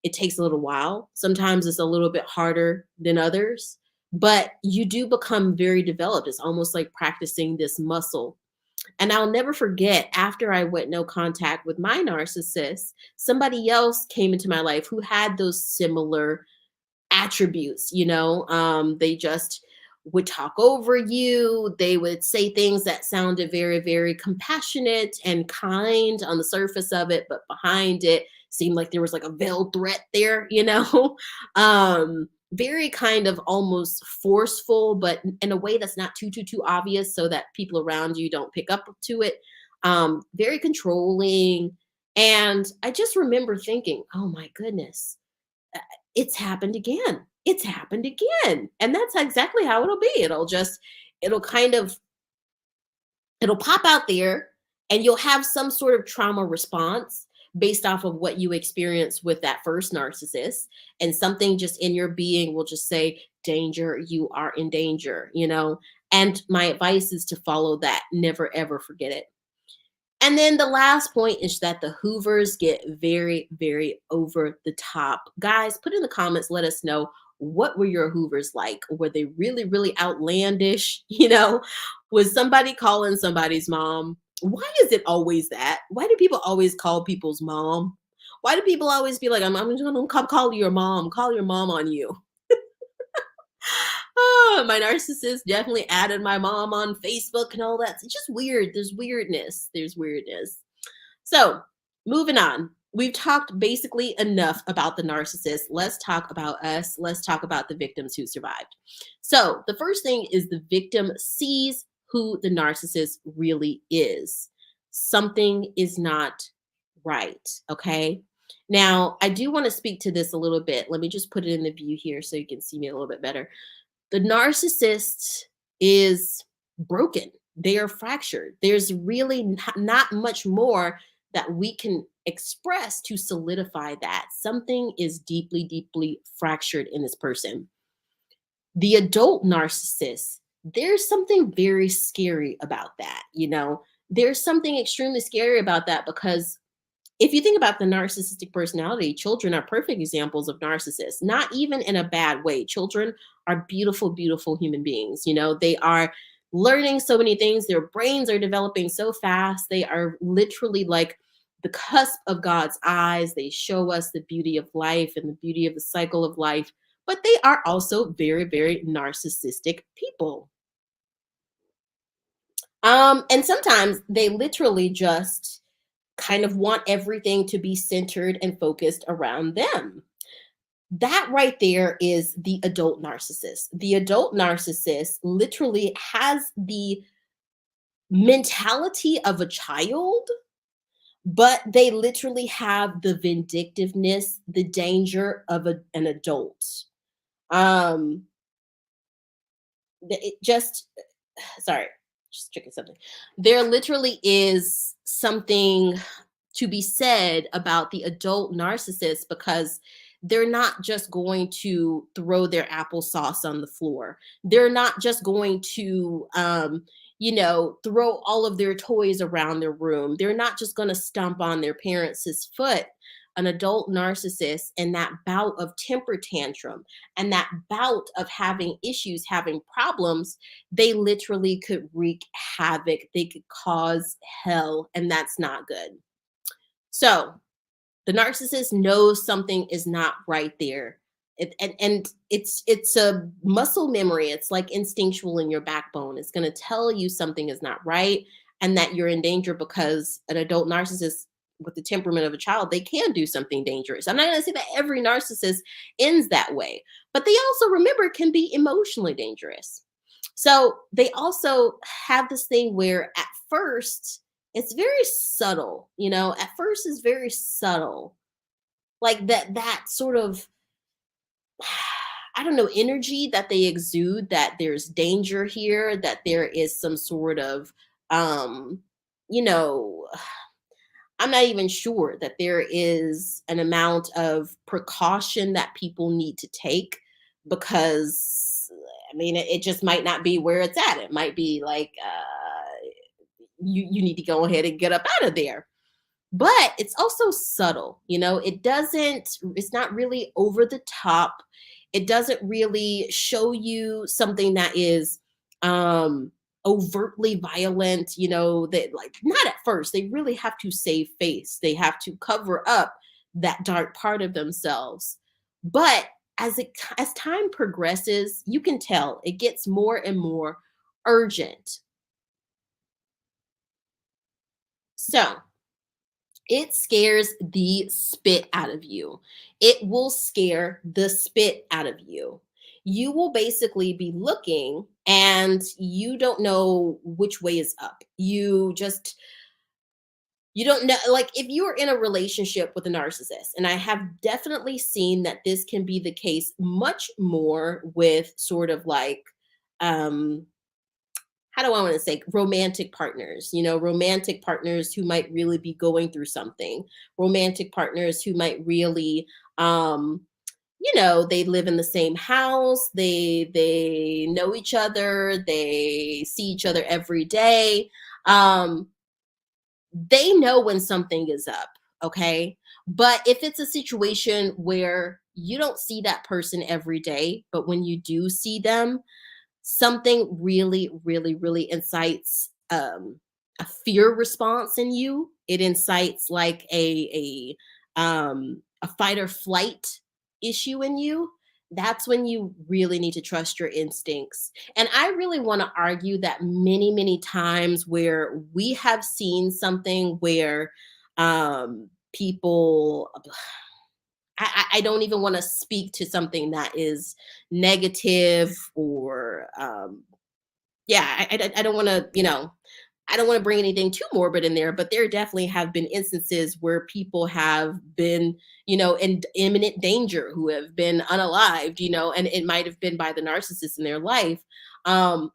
it takes a little while. Sometimes it's a little bit harder than others, but you do become very developed. It's almost like practicing this muscle. And I'll never forget, after I went no contact with my narcissist, somebody else came into my life who had those similar attributes. They just would talk over you. They would say things that sounded very, very compassionate and kind on the surface of it, but behind it seemed like there was like a veiled threat there, very kind of almost forceful, but in a way that's not too obvious, so that people around you don't pick up to it. Very controlling. And I just remember thinking, oh my goodness, it's happened again. It's happened again. And that's exactly how it'll be. It'll pop out there, and you'll have some sort of trauma response based off of what you experienced with that first narcissist. And something just in your being will just say, danger, you are in danger, And my advice is to follow that. Never, ever forget it. And then the last point is that the Hoovers get very, very over the top. Guys, put in the comments, let us know, what were your Hoovers like? Were they really, really outlandish? Was somebody calling somebody's mom? Why is it always that? Why do people always call people's mom? Why do people always be like, I'm just going to call your mom on you? Oh, my narcissist definitely added my mom on Facebook and all that. It's just weird. There's weirdness. So moving on. We've talked basically enough about the narcissist. Let's talk about us. Let's talk about the victims who survived. So the first thing is the victim sees who the narcissist really is. Something is not right. Okay. Now, I do want to speak to this a little bit. Let me just put it in the view here so you can see me a little bit better. The narcissist is broken. They are fractured. There's really not much more that we can express to solidify that. Something is deeply, deeply fractured in this person. The adult narcissist, there's something very scary about that. There's something extremely scary about that, because if you think about the narcissistic personality, children are perfect examples of narcissists, not even in a bad way. Children are beautiful, beautiful human beings. They are learning so many things. Their brains are developing so fast. They are literally like the cusp of God's eyes. They show us the beauty of life and the beauty of the cycle of life, but they are also very, very narcissistic people. And sometimes they literally just kind of want everything to be centered and focused around them. That right there is the adult narcissist. The adult narcissist literally has the mentality of a child, but they literally have the vindictiveness, the danger of an adult. Um, it just sorry, just checking something. There literally is something to be said about the adult narcissist because they're not just going to throw their applesauce on the floor. They're not just going to, throw all of their toys around their room. They're not just going to stomp on their parents' foot. An adult narcissist and that bout of temper tantrum and that bout of having issues, having problems, they literally could wreak havoc. They could cause hell, and that's not good. So the narcissist knows something is not right there. And it's a muscle memory. It's like instinctual in your backbone. It's going to tell you something is not right and that you're in danger because an adult narcissist with the temperament of a child, they can do something dangerous. I'm not going to say that every narcissist ends that way, but they also remember can be emotionally dangerous. So they also have this thing where at first it's very subtle, at first it's very subtle. Like that sort of I don't know, energy that they exude, that there's danger here, that there is some sort of um, you know, I'm not even sure that there is an amount of precaution that people need to take because I mean it just might not be where it's at. It might be like you need to go ahead and get up out of there. But it's also subtle, it's not really over the top. It doesn't really show you something that is um overtly violent, that like not at first. They really have to save face. They have to cover up that dark part of themselves. But as time progresses, you can tell it gets more and more urgent. So, it scares the spit out of you. It will scare the spit out of you. You will basically be looking and you don't know which way is up. You don't know, like if you are in a relationship with a narcissist, and I have definitely seen that this can be the case much more with sort of like um how do I want to say romantic partners who might really be going through something, romantic partners who might really, they live in the same house, they know each other, they see each other every day. Um, they know when something is up, okay? But if it's a situation where you don't see that person every day, but when you do see them, something really, really, really incites a fear response in you. It incites like a fight or flight issue in you. That's when you really need to trust your instincts. And I really want to argue that many, many times where we have seen something where people I don't even want to speak to something that is negative or yeah, I don't want to, I don't want to bring anything too morbid in there, but there definitely have been instances where people have been, in imminent danger, who have been unalived, and it might have been by the narcissist in their life. Um,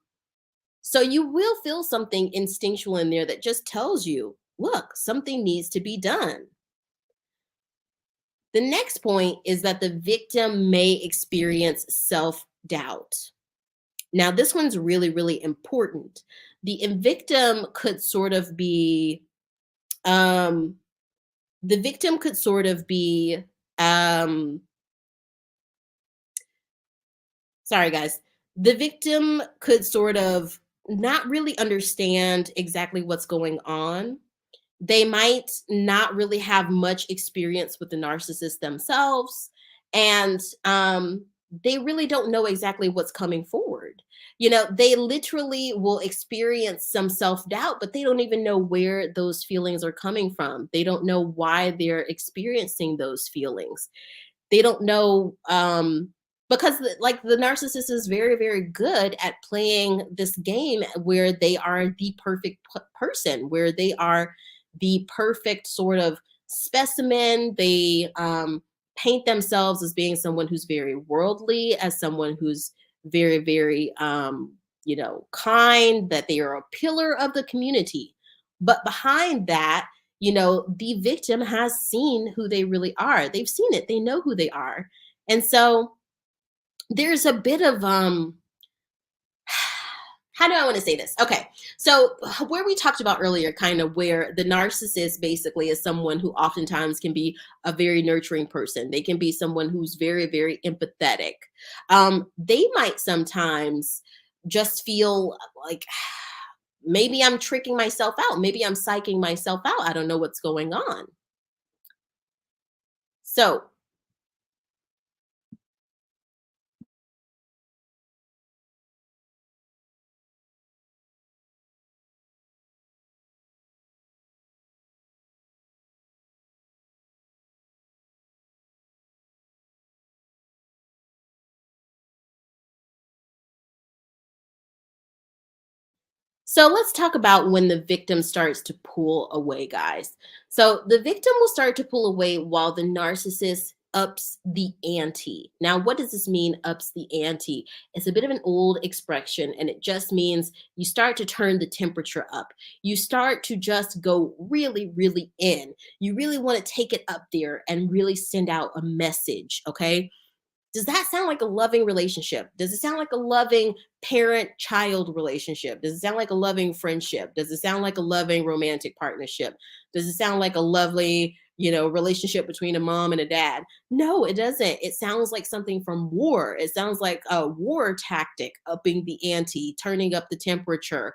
so you will feel something instinctual in there that just tells you, look, something needs to be done. The next point is that the victim may experience self doubt. Now, this one's really, really important. The victim could sort of be, um, the victim could sort of be, um, sorry guys, the victim could sort of not really understand exactly what's going on. They might not really have much experience with the narcissist themselves, and they really don't know exactly what's coming forward. They literally will experience some self-doubt, but they don't even know where those feelings are coming from. They don't know why they're experiencing those feelings. They don't know, because like the narcissist is very very good at playing this game where they are the perfect person, where they are the perfect sort of specimen. They paint themselves as being someone who's very worldly, as someone who's very very kind, that they are a pillar of the community. But behind that, the victim has seen who they really are. They've seen it. They know who they are. And so there's a bit of how do I want to say this? Okay. So where we talked about earlier, kind of where the narcissist basically is someone who oftentimes can be a very nurturing person. They can be someone who's very, very empathetic. They might sometimes just feel like maybe I'm tricking myself out. Maybe I'm psyching myself out. I don't know what's going on. So So let's talk about when the victim starts to pull away, guys. So the victim will start to pull away while the narcissist ups the ante. Now, what does this mean, ups the ante? It's a bit of an old expression, and it just means you start to turn the temperature up. You start to just go really, really in. You really want to take it up there and really send out a message, okay? Does that sound like a loving relationship? Does it sound like a loving parent child relationship? Does it sound like a loving friendship? Does it sound like a loving romantic partnership? Does it sound like a lovely, relationship between a mom and a dad? No, it doesn't. It sounds like something from war. It sounds like a war tactic, upping the ante, turning up the temperature.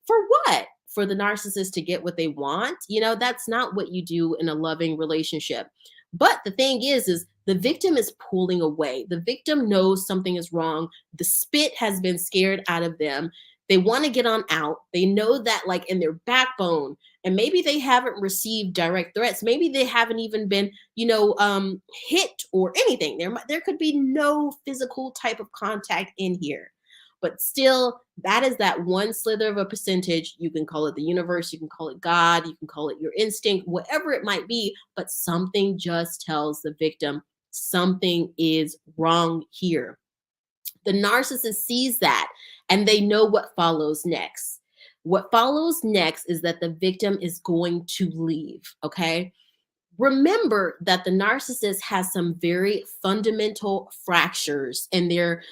For what? For the narcissist to get what they want? That's not what you do in a loving relationship. But the thing is the victim is pulling away. The victim knows something is wrong. The spit has been scared out of them. They want to get on out. They know that, like, in their backbone, and maybe they haven't received direct threats. Maybe they haven't even been, hit or anything. There could be no physical type of contact in here, but still, that is that one slither of a percentage. You can call it the universe, you can call it God, you can call it your instinct, whatever it might be, but something just tells the victim something is wrong here. The narcissist sees that, and they know what follows next. What follows next is that the victim is going to leave, okay? Remember that the narcissist has some very fundamental fractures in their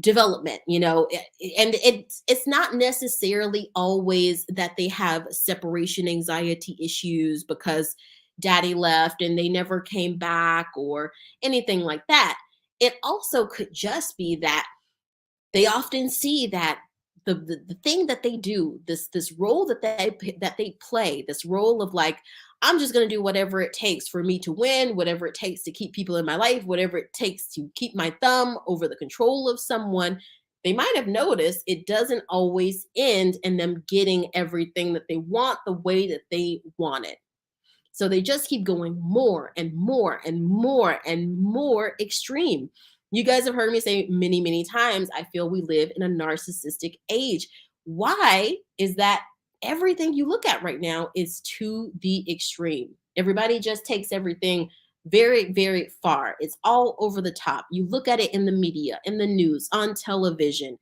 development, and it's not necessarily always that they have separation anxiety issues because daddy left and they never came back or anything like that. It also could just be that they often see that the thing that they do, this role that they play, this role of, like, I'm just going to do whatever it takes for me to win, whatever it takes to keep people in my life, whatever it takes to keep my thumb over the control of someone. They might have noticed it doesn't always end in them getting everything that they want the way that they want it. So they just keep going more and more and more and more extreme. You guys have heard me say many, many times, I feel we live in a narcissistic age. Why is that? Everything you look at right now is to the extreme. Everybody just takes everything very, very far. It's all over the top. You look at it in the media, in the news, on television.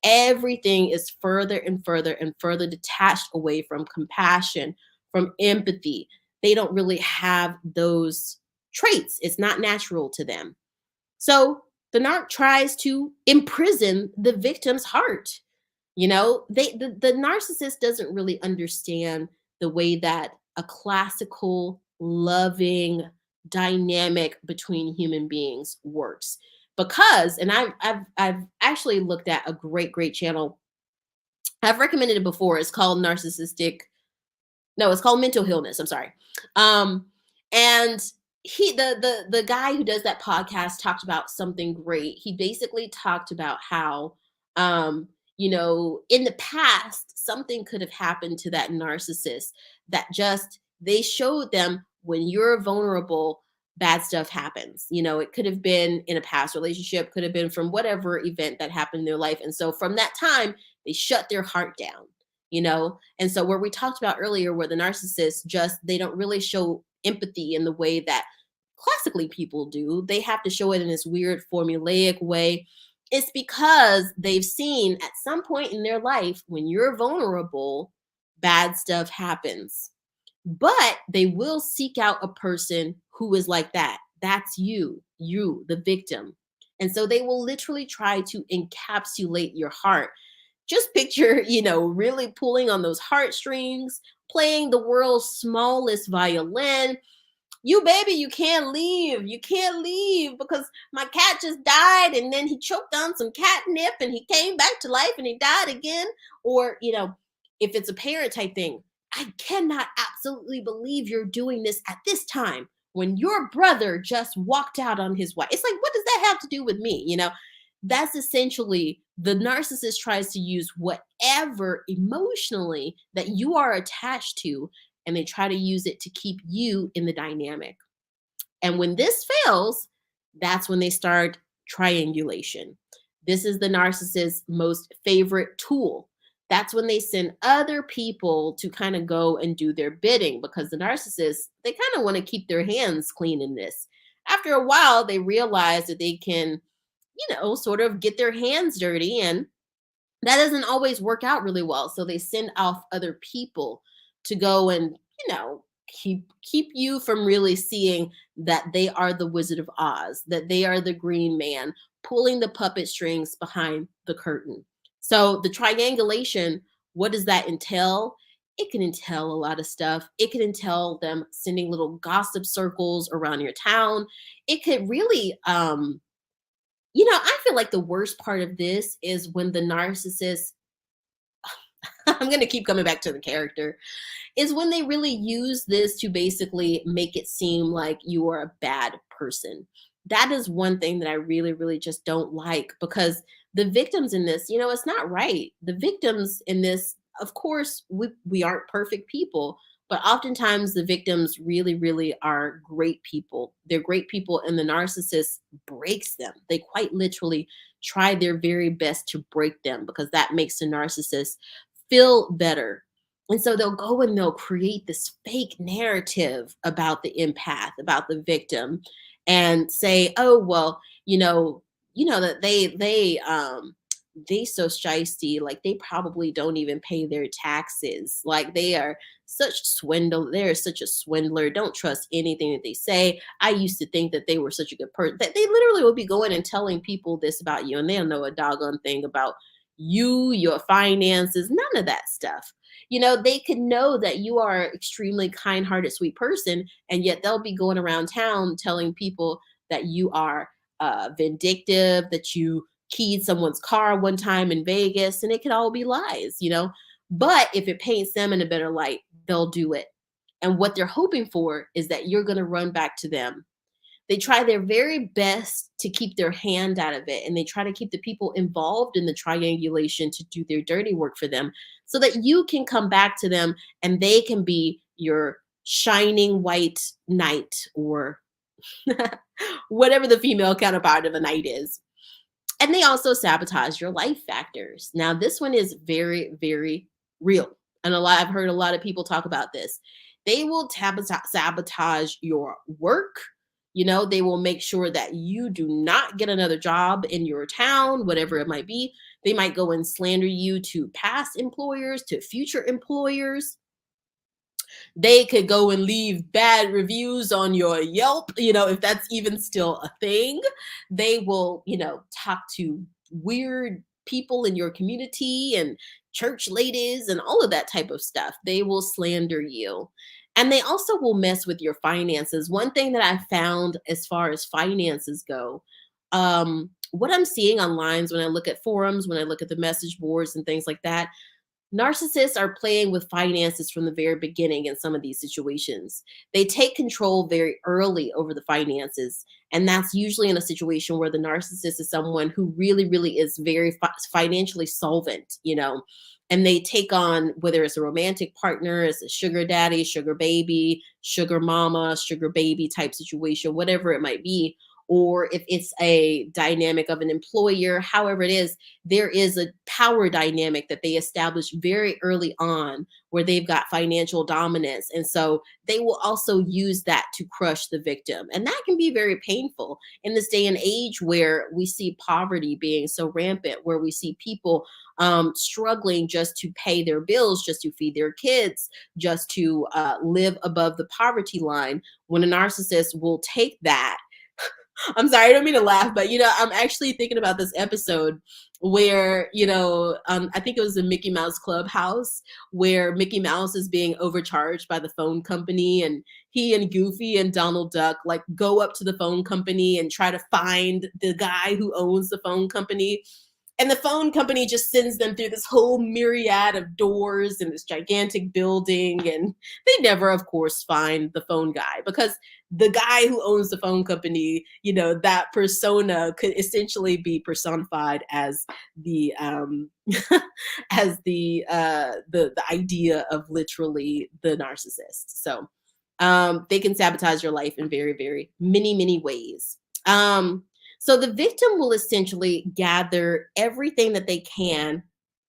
Everything is further and further and further detached away from compassion, from empathy. They don't really have those traits. It's not natural to them. So the narc tries to imprison the victim's heart. The narcissist doesn't really understand the way that a classical, loving dynamic between human beings works. Because, and I've actually looked at a great channel I've recommended it before. It's called narcissistic no, it's called Mental Illness. I'm sorry. Um, and the guy who does that podcast talked about something great. He basically talked about how in the past something could have happened to that narcissist that just they showed them when you're vulnerable, bad stuff happens. It could have been in a past relationship, could have been from whatever event that happened in their life. And so from that time, they shut their heart down. And so where we talked about earlier, where the narcissists just they don't really show empathy in the way that classically people do. They have to show it in this weird formulaic way. It's because they've seen at some point in their life when you're vulnerable, bad stuff happens. But they will seek out a person who is like that. That's you, the victim. And so they will literally try to encapsulate your heart. Just picture, really pulling on those heartstrings, playing the world's smallest violin. You baby, you can't leave. You can't leave because my cat just died and then he choked on some catnip and he came back to life and he died again. Or, if it's a parent type thing, I cannot absolutely believe you're doing this at this time when your brother just walked out on his wife. It's like, what does that have to do with me? That's essentially the narcissist tries to use whatever emotionally that you are attached to, and they try to use it to keep you in the dynamic. And when this fails, that's when they start triangulation. This is the narcissist's most favorite tool. That's when they send other people to kind of go and do their bidding, because the narcissists, they kind of want to keep their hands clean in this. After a while, they realize that they can, sort of get their hands dirty, and that doesn't always work out really well. So they send off other people to go and, keep you from really seeing that they are the Wizard of Oz, that they are the green man pulling the puppet strings behind the curtain. So the triangulation, what does that entail? It can entail a lot of stuff. It can entail them sending little gossip circles around your town. It could really I feel like the worst part of this is when the narcissist, I'm going to keep coming back to the character, is when they really use this to basically make it seem like you are a bad person. That is one thing that I really, really just don't like, because the victims in this, it's not right. The victims in this, of course, we aren't perfect people, but oftentimes the victims really, really are great people. They're great people, and the narcissist breaks them. They quite literally try their very best to break them, because that makes the narcissist feel better. And so they'll go and they'll create this fake narrative about the empath, about the victim, and say, "Oh, well, that they so shisty, like they probably don't even pay their taxes. Like they are they're such a swindler. Don't trust anything that they say. I used to think that they were such a good person." That they literally will be going and telling people this about you, and they don't know a doggone thing about you, your finances, none of that stuff. They could know that you are an extremely kind-hearted, sweet person, and yet they'll be going around town telling people that you are vindictive, that you keyed someone's car one time in Vegas, and it could all be lies. But if it paints them in a better light, they'll do it. And what they're hoping for is that you're going to run back to them. They try their very best to keep their hand out of it, and they try to keep the people involved in the triangulation to do their dirty work for them, so that you can come back to them and they can be your shining white knight, or whatever the female counterpart of a knight is. And they also sabotage your life factors. Now, this one is very, very real. And I've heard a lot of people talk about this. They will sabotage your work. They will make sure that you do not get another job in your town, whatever it might be. They might go and slander you to past employers, to future employers. They could go and leave bad reviews on your Yelp, if that's even still a thing. They will, talk to weird people in your community and church ladies and all of that type of stuff. They will slander you. And they also will mess with your finances. One thing that I found as far as finances go, what I'm seeing online when I look at forums, when I look at the message boards and things like that, Narcissists are playing with finances from the very beginning in some of these situations. They take control very early over the finances. And that's usually in a situation where the narcissist is someone who really, really is very financially solvent, and they take on, whether it's a romantic partner, as a sugar daddy, sugar baby, sugar mama, sugar baby type situation, whatever it might be, or if it's a dynamic of an employer, however it is, there is a power dynamic that they establish very early on where they've got financial dominance. And so they will also use that to crush the victim. And that can be very painful in this day and age where we see poverty being so rampant, where we see people struggling just to pay their bills, just to feed their kids, just to live above the poverty line. When a narcissist will take that, I'm sorry, I don't mean to laugh, but I'm actually thinking about this episode where, I think it was the Mickey Mouse Clubhouse, where Mickey Mouse is being overcharged by the phone company, and he and Goofy and Donald Duck like go up to the phone company and try to find the guy who owns the phone company. And the phone company just sends them through this whole myriad of doors in this gigantic building. And they never, of course, find the phone guy, because the guy who owns the phone company, that persona could essentially be personified as the as the idea of literally the narcissist. So they can sabotage your life in very, very many, many ways. So the victim will essentially gather everything that they can,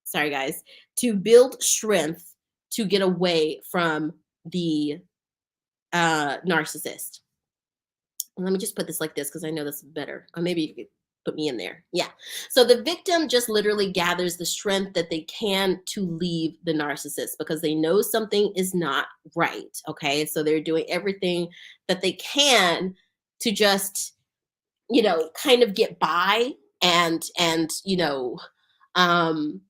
sorry guys, to build strength to get away from the narcissist. Let me just put this like this because I know this is better. Or maybe you could put me in there. Yeah. So the victim just literally gathers the strength that they can to leave the narcissist because they know something is not right. Okay. So they're doing everything that they can to just, kind of get by and um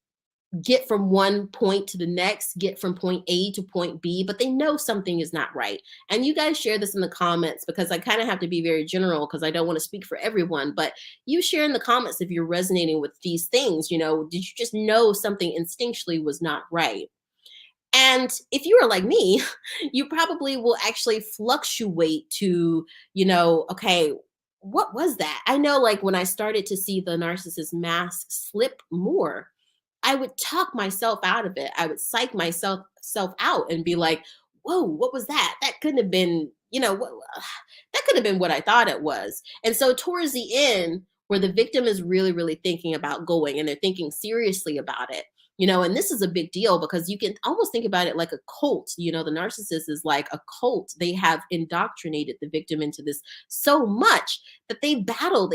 get from one point to the next, get from point A to point B, but they know something is not right. And you guys share this in the comments because I kind of have to be very general because I don't want to speak for everyone, but you share in the comments if you're resonating with these things. Did you just know something instinctually was not right? And if you are like me, you probably will actually fluctuate to, okay, what was that? I know, like, when I started to see the narcissist mask slip more, I would talk myself out of it. I would psych myself out and be like, whoa, what was that? That couldn't have been, that could have been what I thought it was. And so towards the end, where the victim is really, really thinking about going and they're thinking seriously about it, and this is a big deal because you can almost think about it like a cult. The narcissist is like a cult. They have indoctrinated the victim into this so much that they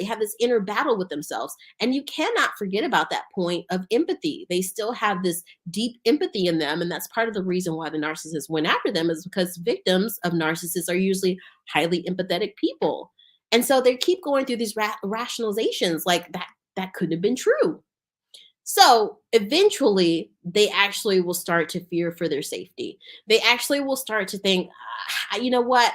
have this inner battle with themselves. And you cannot forget about that point of empathy. They still have this deep empathy in them. And that's part of the reason why the narcissist went after them, is because victims of narcissists are usually highly empathetic people. And so they keep going through these rationalizations like that couldn't have been true. So eventually, they actually will start to fear for their safety. They actually will start to think, you know what?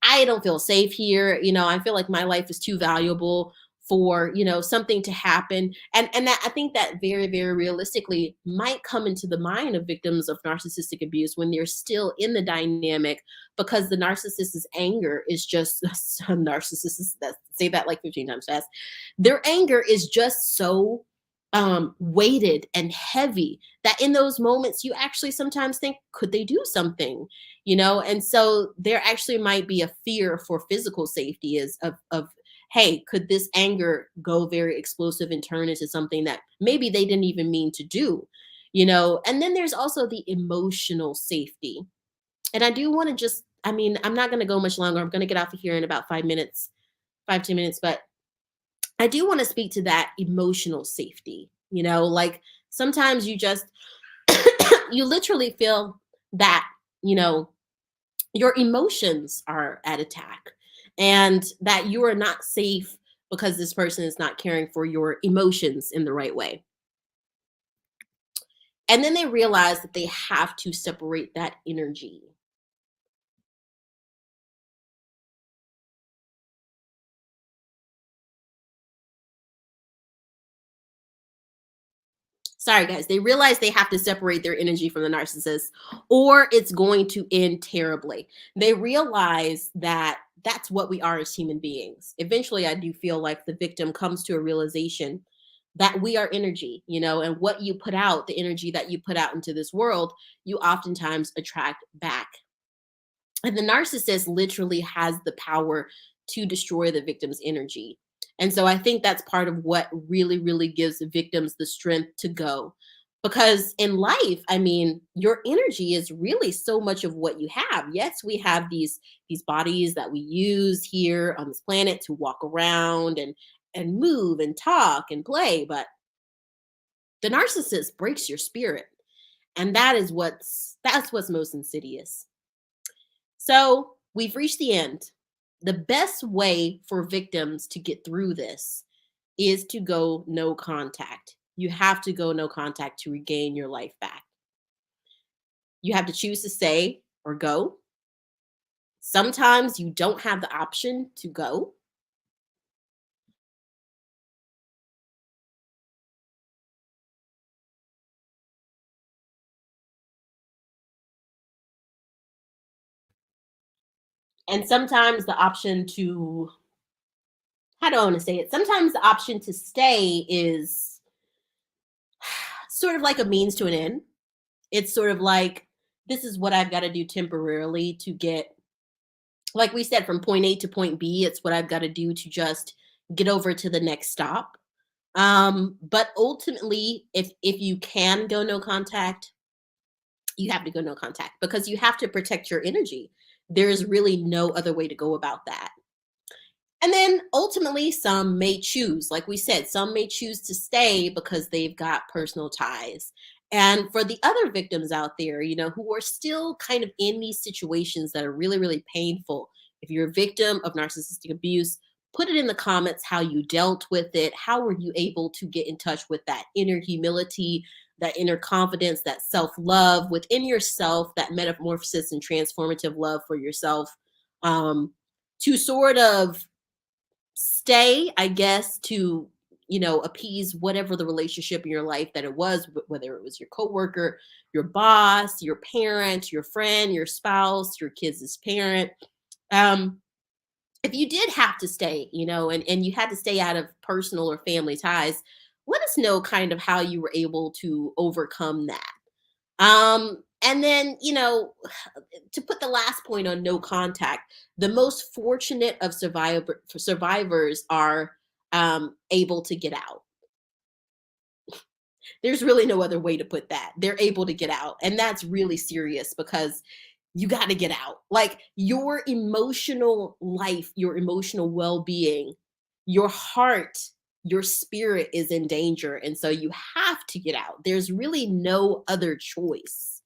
I don't feel safe here. I feel like my life is too valuable for something to happen. And that, I think that very, very realistically might come into the mind of victims of narcissistic abuse when they're still in the dynamic, because the narcissist's anger is just narcissists that say that like 15 times fast. Their anger is just so weighted and heavy that in those moments you actually sometimes think, could they do something? And so there actually might be a fear for physical safety, is of hey, could this anger go very explosive and turn into something that maybe they didn't even mean to do? And then there's also the emotional safety. And I do want to just, I'm not going to go much longer. I'm going to get off of here in about 5 minutes, 5-10 minutes, but I do want to speak to that emotional safety. Like sometimes you just, you literally feel that, your emotions are at attack and that you are not safe because this person is not caring for your emotions in the right way. And then they realize that they have to separate that energy. Sorry, guys. They realize they have to separate their energy from the narcissist or it's going to end terribly. They realize that that's what we are as human beings. Eventually, I do feel like the victim comes to a realization that we are energy, and what you put out, the energy that you put out into this world, you oftentimes attract back. And the narcissist literally has the power to destroy the victim's energy. And so I think that's part of what really, really gives the victims the strength to go. Because in life, I mean, your energy is really so much of what you have. Yes, we have these bodies that we use here on this planet to walk around and move and talk and play, but the narcissist breaks your spirit. And that's what's most insidious. So we've reached the end. The best way for victims to get through this is to go no contact. You have to go no contact to regain your life back. You have to choose to stay or go. Sometimes you don't have the option to go. And sometimes the option to, how do I want to say it? Sometimes the option to stay is sort of like a means to an end. It's sort of like, this is what I've got to do temporarily to get, like we said, from point A to point B. It's what I've got to do to just get over to the next stop. But ultimately, if you can go no contact, you have to go no contact because you have to protect your energy. There is really no other way to go about that. And then ultimately, some may choose, like we said, some may choose to stay because they've got personal ties. And for the other victims out there, who are still kind of in these situations that are really, really painful, if you're a victim of narcissistic abuse, put it in the comments how you dealt with it. How were you able to get in touch with that inner humility, that inner confidence, that self love within yourself, that metamorphosis and transformative love for yourself, to sort of stay, I guess, to appease whatever the relationship in your life that it was, whether it was your coworker, your boss, your parent, your friend, your spouse, your kids' parent. Um, if you did have to stay, and you had to stay out of personal or family ties, let us know kind of how you were able to overcome that. And then, to put the last point on no contact, the most fortunate of survivors are able to get out. There's really no other way to put that. They're able to get out. And that's really serious because you got to get out. Like your emotional life, your emotional well being, your heart, your spirit is in danger. And so you have to get out. There's really no other choice.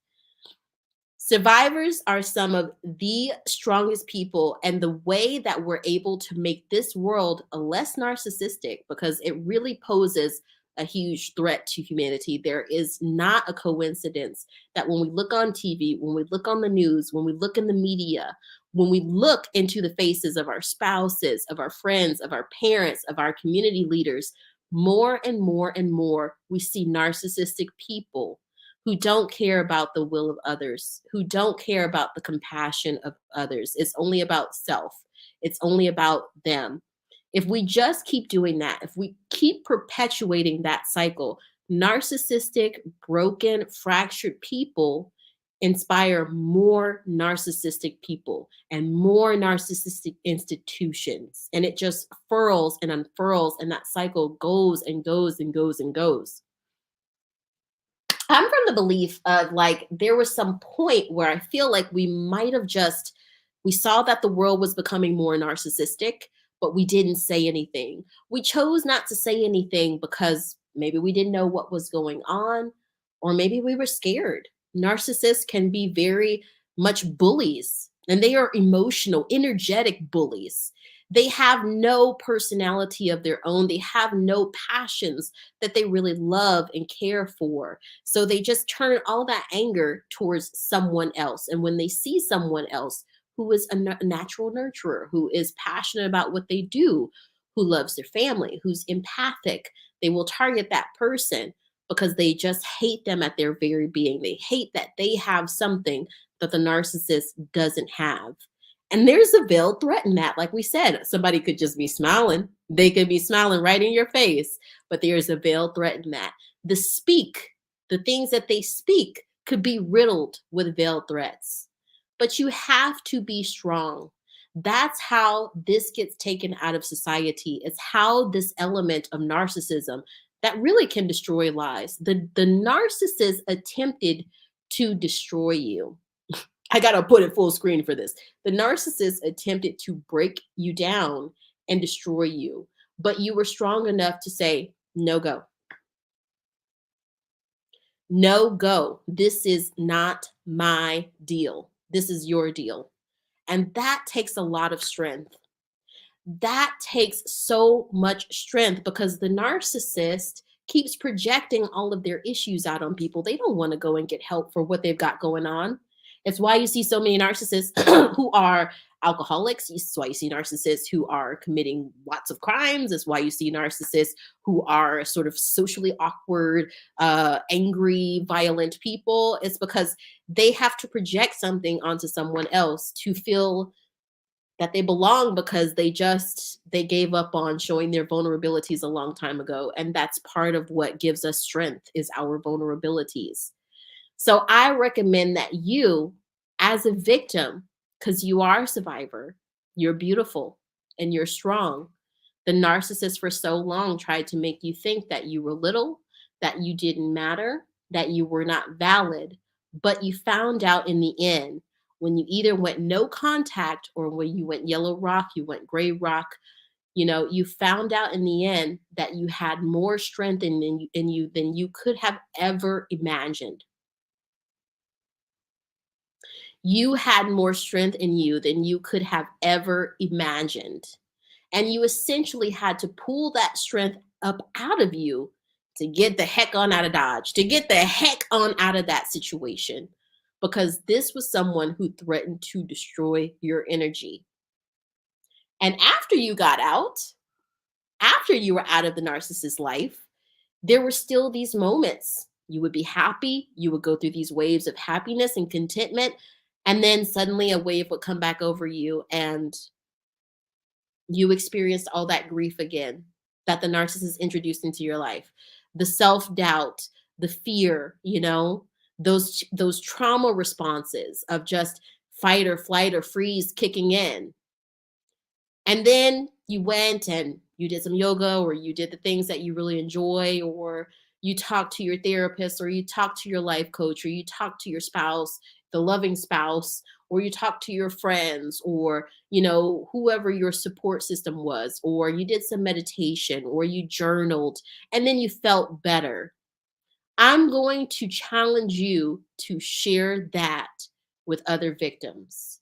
Survivors are some of the strongest people, and the way that we're able to make this world a less narcissistic, because it really poses a huge threat to humanity. There is not a coincidence that when we look on TV, when we look on the news, when we look in the media, when we look into the faces of our spouses, of our friends, of our parents, of our community leaders, more and more and more, we see narcissistic people who don't care about the will of others, who don't care about the compassion of others. It's only about self, it's only about them. If we just keep doing that, if we keep perpetuating that cycle, narcissistic, broken, fractured people inspire more narcissistic people and more narcissistic institutions. And it just furls and unfurls, and that cycle goes and goes and goes and goes. I'm from the belief of like there was some point where I feel like we might have just we saw that the world was becoming more narcissistic, but we didn't say anything. We chose not to say anything because maybe we didn't know what was going on, or maybe we were scared. Narcissists can be very much bullies, and they are emotional, energetic bullies. They have no personality of their own. They have no passions that they really love and care for. So they just turn all that anger towards someone else. And when they see someone else who is a natural nurturer, who is passionate about what they do, who loves their family, who's empathic, they will target that person. because they just hate them at their very being. They hate that they have something that the narcissist doesn't have. And there's a veiled threat in that. Like we said, somebody could just be smiling. They could be smiling right in your face, but there's a veiled threat in that. The things that they speak could be riddled with veiled threats. But you have to be strong. That's how this gets taken out of society. It's how this element of narcissism that really can destroy lives. The narcissist attempted to destroy you. I got to put it full screen for this. The narcissist attempted to break you down and destroy you, but you were strong enough to say, no go. No go. This is not my deal. This is your deal. And that takes a lot of strength. That takes so much strength because the narcissist keeps projecting all of their issues out on people. They don't want to go and get help for what they've got going on. It's why you see so many narcissists who are alcoholics. It's why you see narcissists who are committing lots of crimes. It's why you see narcissists who are sort of socially awkward, angry, violent people. It's because they have to project something onto someone else to feel that they belong because they gave up on showing their vulnerabilities a long time ago. And that's part of what gives us strength is our vulnerabilities. So I recommend that you, as a victim, because you are a survivor, you're beautiful and you're strong. The narcissist for so long tried to make you think that you were little, that you didn't matter, that you were not valid. But you found out in the end, when you either went no contact or when you went yellow rock, you went gray rock, you found out in the end that you had more strength in you than you could have ever imagined. You had more strength in you than you could have ever imagined. And you essentially had to pull that strength up out of you to get the heck on out of Dodge, to get the heck on out of that situation. Because this was someone who threatened to destroy your energy. And after you got out, after you were out of the narcissist's life, there were still these moments. You would be happy. You would go through these waves of happiness and contentment. And then suddenly a wave would come back over you and you experienced all that grief again that the narcissist introduced into your life. The self-doubt, the fear, those trauma responses of just fight or flight or freeze kicking in. And then you went and you did some yoga or you did the things that you really enjoy, or you talked to your therapist or you talked to your life coach or you talked to your spouse, the loving spouse, or you talked to your friends or, whoever your support system was, or you did some meditation or you journaled and then you felt better. I'm going to challenge you to share that with other victims.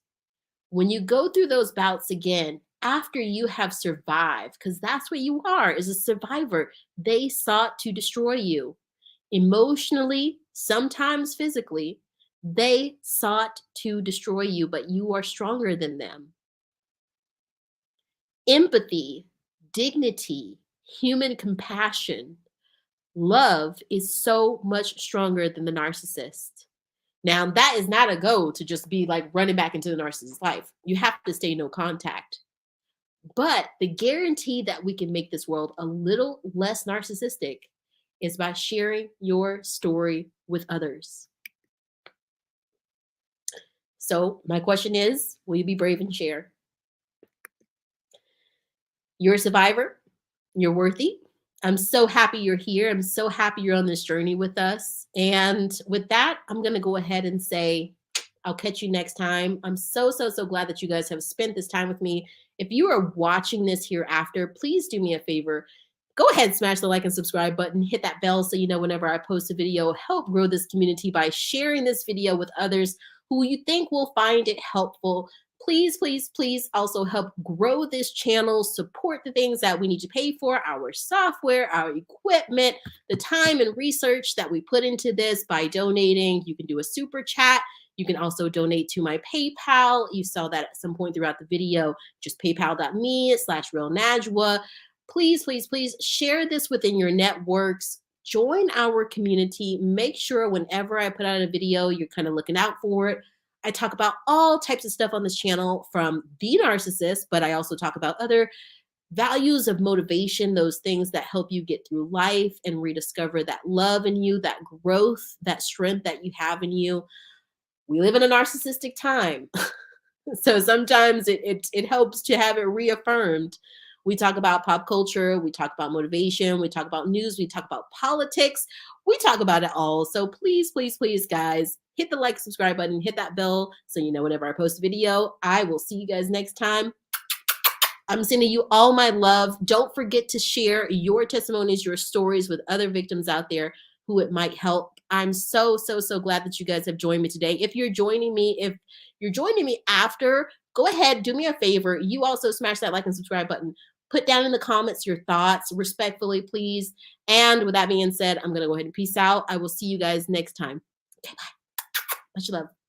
When you go through those bouts again, after you have survived, because that's what you are, is a survivor, they sought to destroy you emotionally, sometimes physically. They sought to destroy you, but you are stronger than them. Empathy, dignity, human compassion, love is so much stronger than the narcissist. Now, that is not a go to just be like running back into the narcissist's life. You have to stay no contact. But the guarantee that we can make this world a little less narcissistic is by sharing your story with others. So my question is, will you be brave and share? You're a survivor. You're worthy. I'm so happy you're here. I'm so happy you're on this journey with us. And with that, I'm going to go ahead and say, I'll catch you next time. I'm so, so, so glad that you guys have spent this time with me. If you are watching this hereafter, please do me a favor. Go ahead, smash the like and subscribe button, hit that bell so you know whenever I post a video. Help grow this community by sharing this video with others who you think will find it helpful. Please, please, please also help grow this channel, support the things that we need to pay for, our software, our equipment, the time and research that we put into this by donating. You can do a super chat. You can also donate to my PayPal. You saw that at some point throughout the video, just paypal.me/realnajwa. Please, please, please share this within your networks. join our community. Make sure whenever I put out a video, you're kind of looking out for it. I talk about all types of stuff on this channel from the narcissist, but I also talk about other values of motivation, those things that help you get through life and rediscover that love in you, that growth, that strength that you have in you. We live in a narcissistic time. So sometimes it helps to have it reaffirmed. We talk about pop culture, we talk about motivation, we talk about news, we talk about politics, we talk about it all. So please, please, please, guys, hit the like, subscribe button, hit that bell so you know whenever I post a video. I will see you guys next time. I'm sending you all my love. Don't forget to share your testimonies, your stories with other victims out there who it might help. I'm so, so, so glad that you guys have joined me today. If you're joining me after, go ahead, do me a favor. You also smash that like and subscribe button. Put down in the comments your thoughts, respectfully, please. And with that being said, I'm going to go ahead and peace out. I will see you guys next time. Okay, bye. Much love.